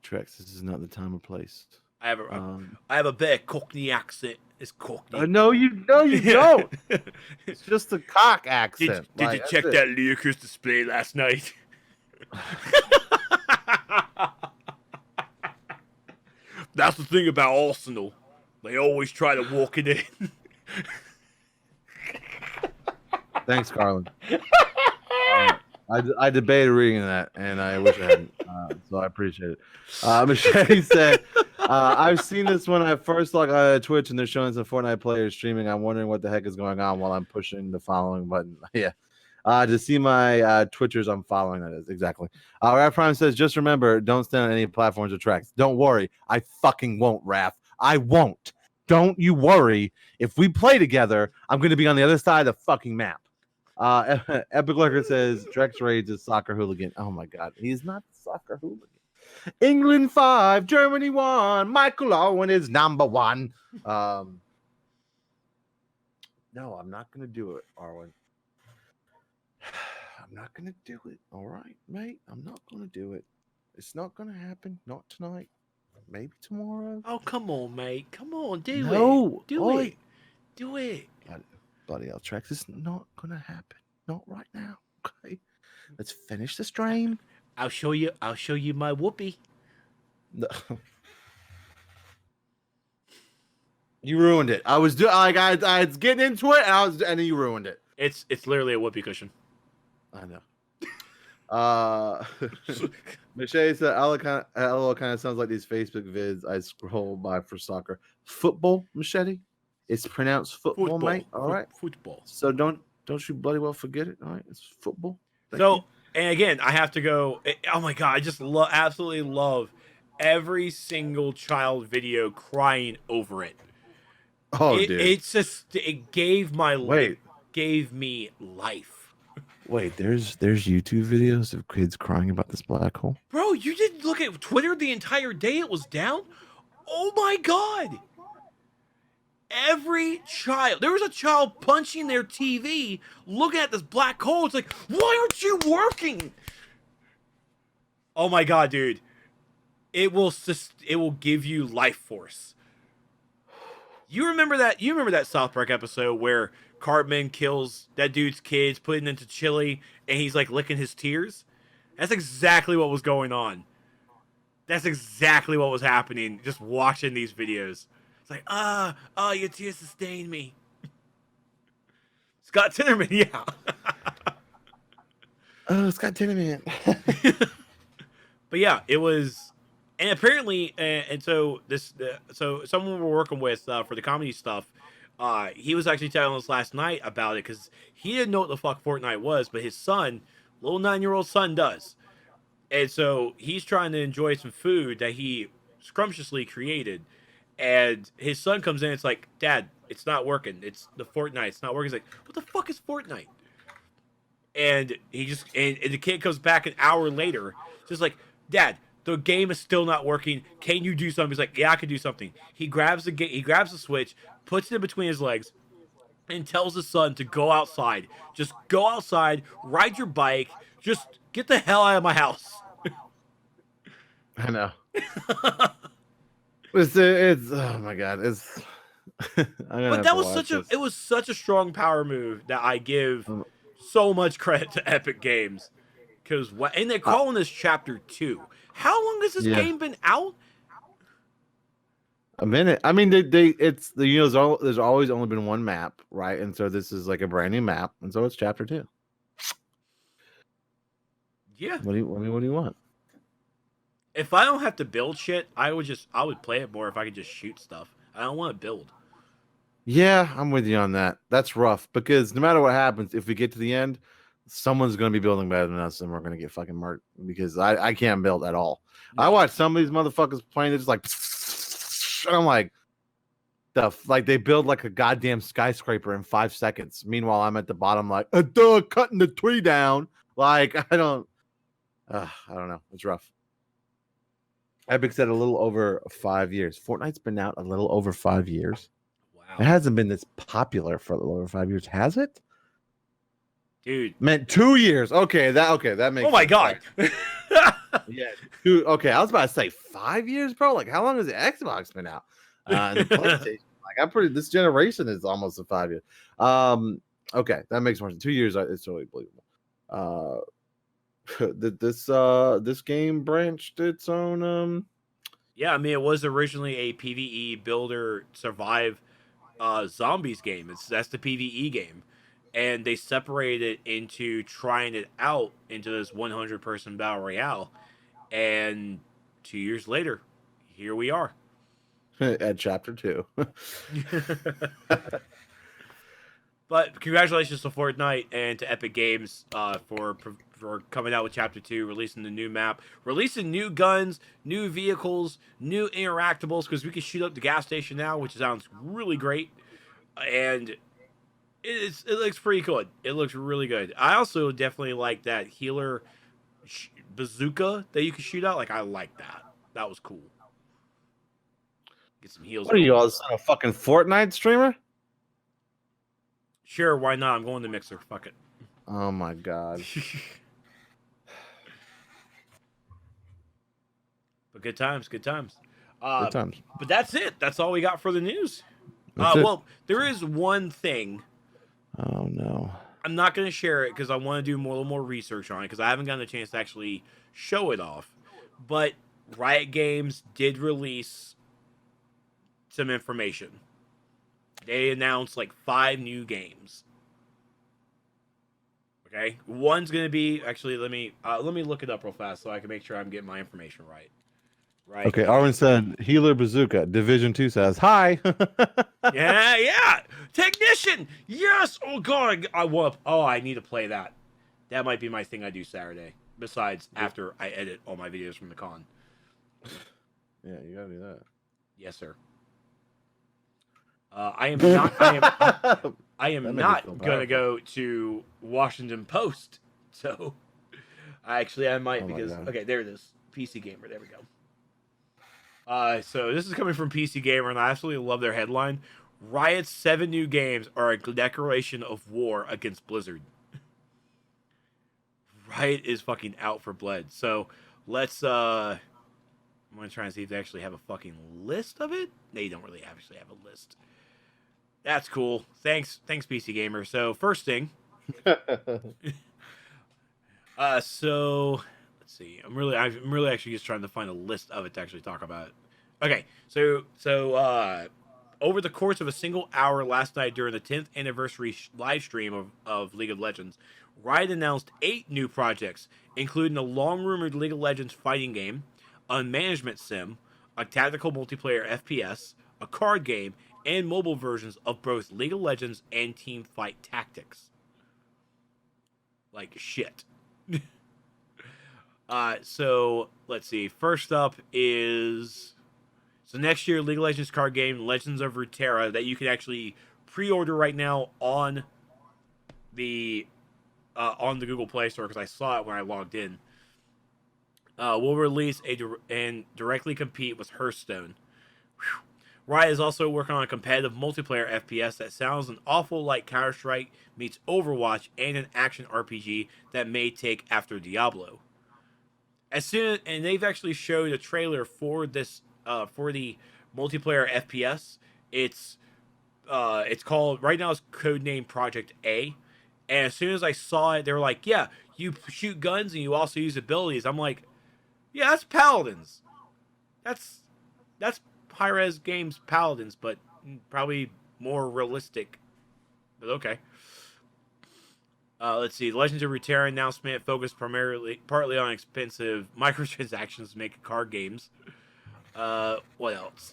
Trex, this is not the time or place. I have a bit of Cockney accent. It's Cockney. No, you don't. It's just a cock accent. Did you check that Lucas display last night? That's the thing about Arsenal. They always try to walk it in. Thanks, Carlin. I debated reading that, and I wish I hadn't. So I appreciate it. Machete said, "I've seen this when I first logged on Twitch, and they're showing some Fortnite players streaming. I'm wondering what the heck is going on while I'm pushing the following button." Yeah. To see my Twitchers, I'm following. That is exactly. Raph Prime says, "Just remember, don't stand on any platforms or tracks. Don't worry, I fucking won't, Raph. I won't. Don't you worry. If we play together, I'm going to be on the other side of the fucking map." Epic Lurker says Drex Raids is soccer hooligan. Oh my god, he's not soccer hooligan. England 5, Germany 1. Michael Owen is number 1. No, I'm not gonna do it, Arwen. I'm not gonna do it. All right, mate. I'm not gonna do it. It's not gonna happen. Not tonight. Maybe tomorrow. Oh, come on, mate. Come on, do it. Do it. Bloody hell, Trex, it's not gonna happen. Not right now. Okay. Let's finish the stream. I'll show you my whoopee. No. You ruined it. I was I was getting into it, and then you ruined it. It's literally a whoopee cushion. I know. Michelle said, LOL kind of sounds like these Facebook vids I scroll by for soccer. Football, Machete? It's pronounced football, mate. All right. Football. So don't you bloody well forget it. All right. It's football. Thank so, you. And again, I have to go. Oh my God. I just absolutely love every single child video crying over it. Oh, dude. It's just, it gave me life. Wait, there's YouTube videos of kids crying about this black hole? Bro, you didn't look at Twitter the entire day it was down? Oh my God. Every child, there was a child punching their TV, looking at this black hole. It's like, why aren't you working? Oh my God, dude. It will give you life force. You remember that South Park episode where Cartman kills that dude's kids, putting into chili, and he's like licking his tears? That's exactly what was going on. That's exactly what was happening. Just watching these videos. It's like, your tears sustain me. Scott Tinnerman, yeah. Oh, Scott Tinnerman. But yeah, it was, and apparently, and so so someone we're working with for the comedy stuff, he was actually telling us last night about it because he didn't know what the fuck Fortnite was, but his son, little 9-year-old son, does, and so he's trying to enjoy some food that he scrumptiously created, and his son comes in, it's like, Dad, it's not working. It's the Fortnite. It's not working. He's like, what the fuck is Fortnite? And he just and the kid comes back an hour later, just like, Dad, the game is still not working. Can you do something? He's like, yeah, I can do something. He grabs he grabs the switch, puts it in between his legs, and tells his son to go outside. Just go outside, ride your bike, just get the hell out of my house. I know. It's oh my god, it's. But that was such a strong power move that I give so much credit to Epic Games, because and they're calling this Chapter 2. How long has this game been out? A minute. I mean, it's there's always only been one map, right? And so this is like a brand new map, and so it's Chapter 2. Yeah. What do you want? If I don't have to build shit, I would play it more if I could just shoot stuff. I don't want to build. Yeah, I'm with you on that. That's rough because no matter what happens, if we get to the end, someone's going to be building better than us, and we're going to get fucking murked because I can't build at all. No. I watch some of these motherfuckers playing. They're just like, and I'm like, they build like a goddamn skyscraper in 5 seconds. Meanwhile, I'm at the bottom like, cutting the tree down. Like I don't know. It's rough. Epic said a little over 5 years. Fortnite's been out a little over 5 years. Wow. It hasn't been this popular for a little over 5 years, has it? Dude. Meant 2 years. Okay, that makes sense. Oh my god. Yeah. Okay, I was about to say 5 years, bro. Like, how long has the Xbox been out? And the PlayStation. Like, this generation is almost a 5 year. Okay, that makes more sense. 2 years, it's totally believable. This game branched its own. Yeah, I mean, it was originally a PvE builder survive zombies game. That's the PvE game, and they separated it into trying it out into this 100-person battle royale, and 2 years later, here we are at Chapter 2. But congratulations to Fortnite and to Epic Games for coming out with Chapter 2, releasing the new map, releasing new guns, new vehicles, new interactables, because we can shoot up the gas station now, which sounds really great. And it looks pretty good. It looks really good. I also definitely like that healer bazooka that you can shoot out. Like, I like that. That was cool. Get some heals. What are you all, a fucking Fortnite streamer? Sure, why not? I'm going to Mixer. Fuck it. Oh my god. But good times, good times. Good times. But that's it. That's all we got for the news. Well, there is one thing. Oh no. I'm not going to share it because I want to do a little more research on it because I haven't gotten a chance to actually show it off. But Riot Games did release some information. They announced like 5 new games. Okay, one's gonna be actually. Let me look it up real fast so I can make sure I'm getting my information right. Right. Okay, Arwen said Healer Bazooka. Division 2 says hi. yeah. Technician. Yes. Oh god. I need to play that. That might be my thing I do Saturday. Besides, after I edit all my videos from the con. Yeah, you gotta do that. Yes, sir. I am not. I am not gonna go to Washington Post. So, I might because okay, there it is. PC Gamer. There we go. So this is coming from PC Gamer, and I absolutely love their headline: Riot's 7 new games are a declaration of war against Blizzard. Riot is fucking out for blood. So let's. I'm gonna try and see if they actually have a fucking list of it. They don't really actually have a list. That's cool. Thanks, PC Gamer. So first thing, so Let's see. I'm really actually just trying to find a list of it to actually talk about. Okay, so over the course of a single hour last night during the 10th anniversary live stream of League of Legends, Riot announced 8 new projects, including a long-rumored League of Legends fighting game, a management sim, a tactical multiplayer FPS, a card game, and mobile versions of both League of Legends and Teamfight Tactics. Like shit. So let's see. First up is next year League of Legends card game Legends of Runeterra that you can actually pre-order right now on the Google Play Store because I saw it when I logged in. Will release and directly compete with Hearthstone. Whew. Riot is also working on a competitive multiplayer FPS that sounds an awful like Counter-Strike meets Overwatch and an action RPG that may take after Diablo. And they've actually showed a trailer for this for the multiplayer FPS. It's called right now. It's codenamed Project A. And as soon as I saw it, they were like, "Yeah, you shoot guns and you also use abilities." I'm like, "Yeah, that's Paladins. That's high-res games Paladins, but probably more realistic." But okay. Let's see. Legends of Runeterra announcement focused partly on expensive microtransactions making card games. What else?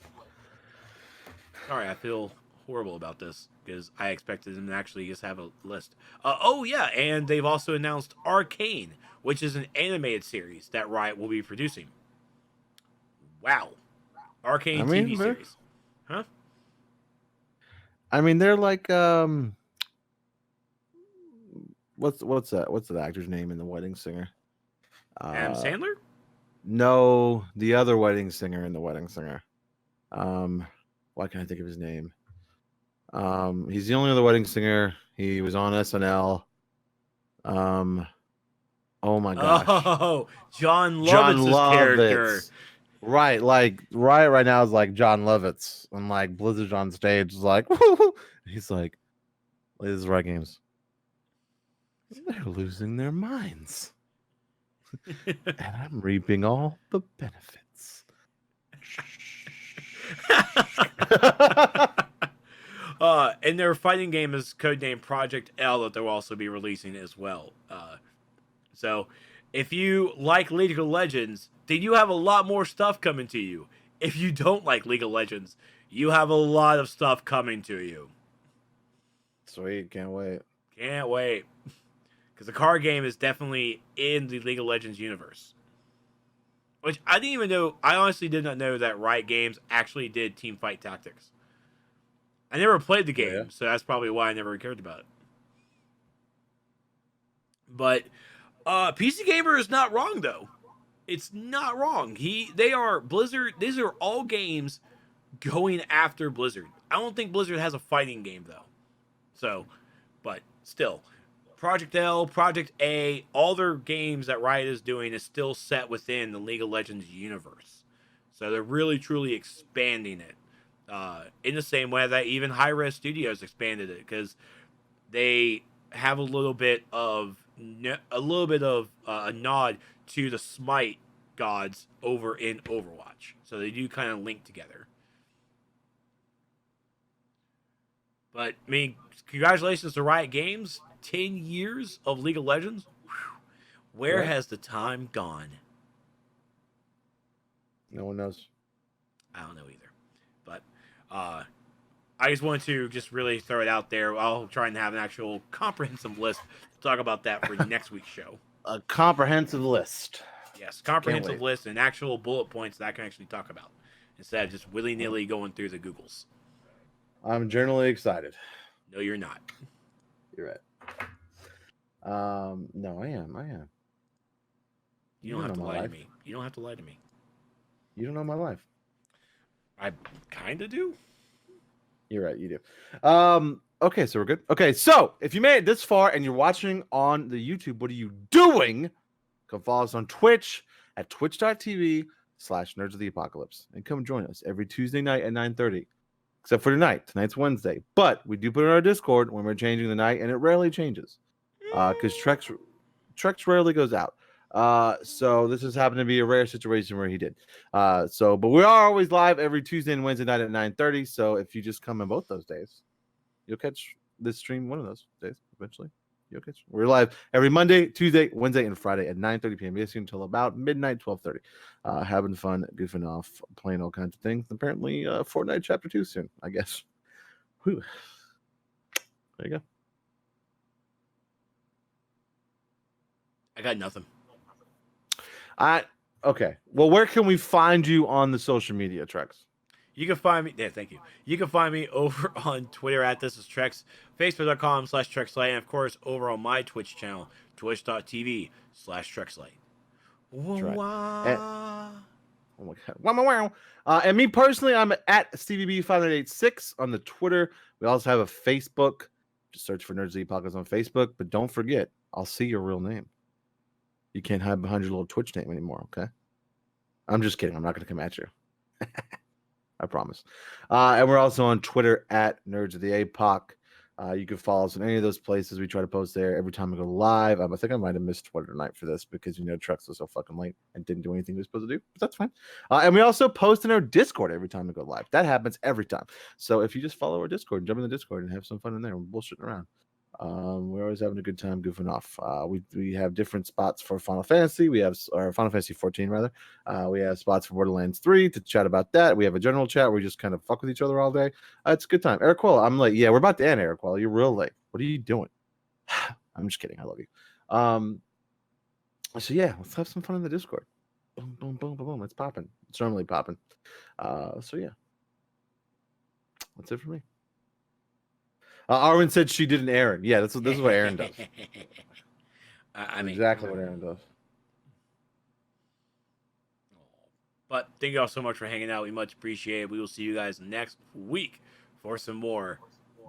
Sorry, I feel horrible about this because I expected them to actually just have a list. Oh yeah, and they've also announced Arcane, which is an animated series that Riot will be producing. Wow, Arcane TV series, huh? I mean, they're like what's that? What's the actor's name in The Wedding Singer? Adam Sandler? No, the other wedding singer in The Wedding Singer. Why can't I think of his name? He's the only other wedding singer. He was on SNL. Oh my gosh. Oh, John Lovitz's character. Right, like right now is like John Lovitz, and like Blizzard's on stage is like, he's like, this is Riot Games. They're losing their minds. And I'm reaping all the benefits. And their fighting game is codenamed Project L that they'll also be releasing as well. So if you like League of Legends, then you have a lot more stuff coming to you. If you don't like League of Legends, you have a lot of stuff coming to you. Sweet, can't wait. Can't wait. Because the card game is definitely in the League of Legends universe. Which I didn't even know. I honestly did not know that Riot Games actually did Teamfight Tactics. I never played the game, so that's probably why I never cared about it. But PC Gamer is not wrong, though. It's not wrong. They are Blizzard. These are all games going after Blizzard. I don't think Blizzard has a fighting game, though. So, but still. Project L, Project A, all their games that Riot is doing is still set within the League of Legends universe. So they're really, truly expanding it. In the same way that even Hi-Res Studios expanded it, because they have a little bit of a nod to the Smite gods over in Overwatch. So they do kind of link together. But, I mean, congratulations to Riot Games. 10 years of League of Legends. Whew. Where has the time gone? No one knows. I don't know either. But I just wanted to just really throw it out there. I'll try and have an actual comprehensive list to talk about that for next week's show. A comprehensive list. Yes, comprehensive list and actual bullet points that I can actually talk about instead of just willy-nilly going through the Googles. I'm generally excited. No, you're not. You're right. No, I am. You don't have to lie to me. You don't have to lie to me. You don't know my life. I kind of do. You're right, you do. Okay, so we're good. Okay, so if you made it this far and you're watching on the YouTube, what are you doing? Come follow us on Twitch at twitch.tv/Nerds of the Apocalypse and come join us every Tuesday night at 9:30. Except for tonight. Tonight's Wednesday. But we do put it in our Discord when we're changing the night, and it rarely changes. Because Trex rarely goes out. So this has happened to be a rare situation where he did. But we are always live every Tuesday and Wednesday night at 9:30. So if you just come in both those days, you'll catch this stream one of those days eventually. You'll catch. We're live every Monday, Tuesday, Wednesday, and Friday at 9:30 p.m. Yes, until about midnight, 12:30. Having fun, goofing off, playing all kinds of things. Apparently, Fortnite Chapter 2 soon, I guess. Whew. There you go. I got nothing. Okay. Well, where can we find you on the social media, Trex? You can find me. Yeah, thank you. You can find me over on Twitter at This Is Trex, Facebook.com/TrexLight, and of course over on my Twitch channel, Twitch.tv/TrexLight. Right. Oh my god! Wow! And me personally, I'm at StevieB5986 on the Twitter. We also have a Facebook. Just search for Nerds of the Apocalypse on Facebook. But don't forget, I'll see your real name. You can't hide behind your little Twitch name anymore, okay? I'm just kidding. I'm not going to come at you. I promise. And we're also on Twitter at Nerds of the APOC. You can follow us in any of those places. We try to post there every time we go live. I think I might have missed Twitter tonight for this because, Trex was so fucking late and didn't do anything we were supposed to do. But that's fine. And we also post in our Discord every time we go live. That happens every time. So if you just follow our Discord, jump in the Discord and have some fun in there. We're bullshitting around. We're always having a good time goofing off. We have different spots for Final Fantasy. We have our Final Fantasy 14 rather. We have spots for Borderlands 3 to chat about that. We have a general chat where we just kind of fuck with each other all day. It's a good time. Eric Quella, I'm late. Yeah, we're about to end, Eric Quella. You're real late. What are you doing? I'm just kidding. I love you. So yeah, let's have some fun in the Discord. Boom, boom, boom, boom, boom. It's popping. It's normally popping. So yeah, that's it for me. Arwen said she did an errand. Yeah, this is what Aaron does. I mean, exactly what Aaron does. But thank you all so much for hanging out. We much appreciate it. We will see you guys next week for some more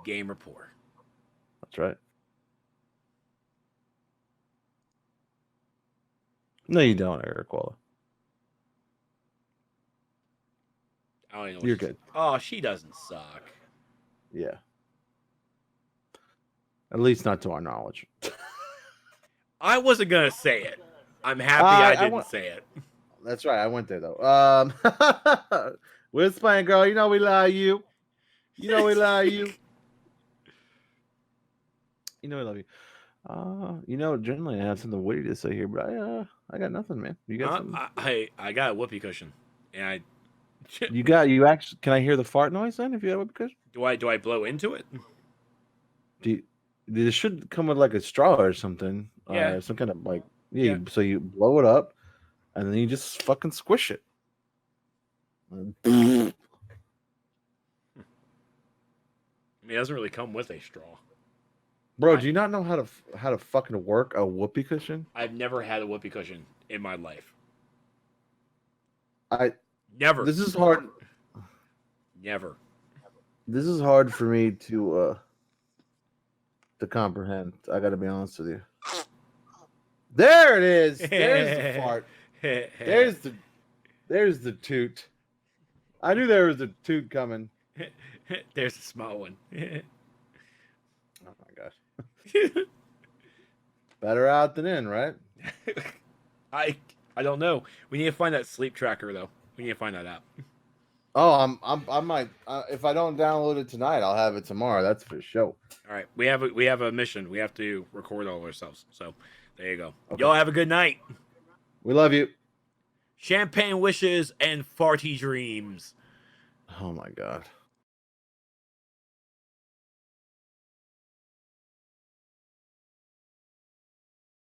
Game Report. That's right. No, you don't, Eric Walla. I don't even know. You're good. Oh, she doesn't suck. Yeah. At least not to our knowledge. I wasn't gonna say it. I'm happy I didn't say it. That's right. I went there though. With Spain girl, we love you. We love you. We love you. Generally I have something witty to say here, but I got nothing, man. You got something? I got a whoopee cushion, and you actually? Can I hear the fart noise then? If you have a whoopee cushion, do I blow into it? This should come with like a straw or something. Yeah. Some kind of like yeah. So you blow it up, and then you just fucking squish it. I mean, it doesn't really come with a straw. Bro, do you not know how to fucking work a whoopee cushion? I've never had a whoopee cushion in my life. Never. This is hard. Never. This is hard for me to comprehend. I got to be honest with you. There it is. There's the fart. There's the toot. I knew there was a toot coming. There's a small one. Oh my gosh. Better out than in, right? I don't know. We need to find that sleep tracker though. We need to find that out. Oh, I might. If I don't download it tonight, I'll have it tomorrow. That's for sure. All right, we have a mission. We have to record all ourselves. So there you go. Okay. Y'all have a good night. We love you. Champagne wishes and farty dreams. Oh my god.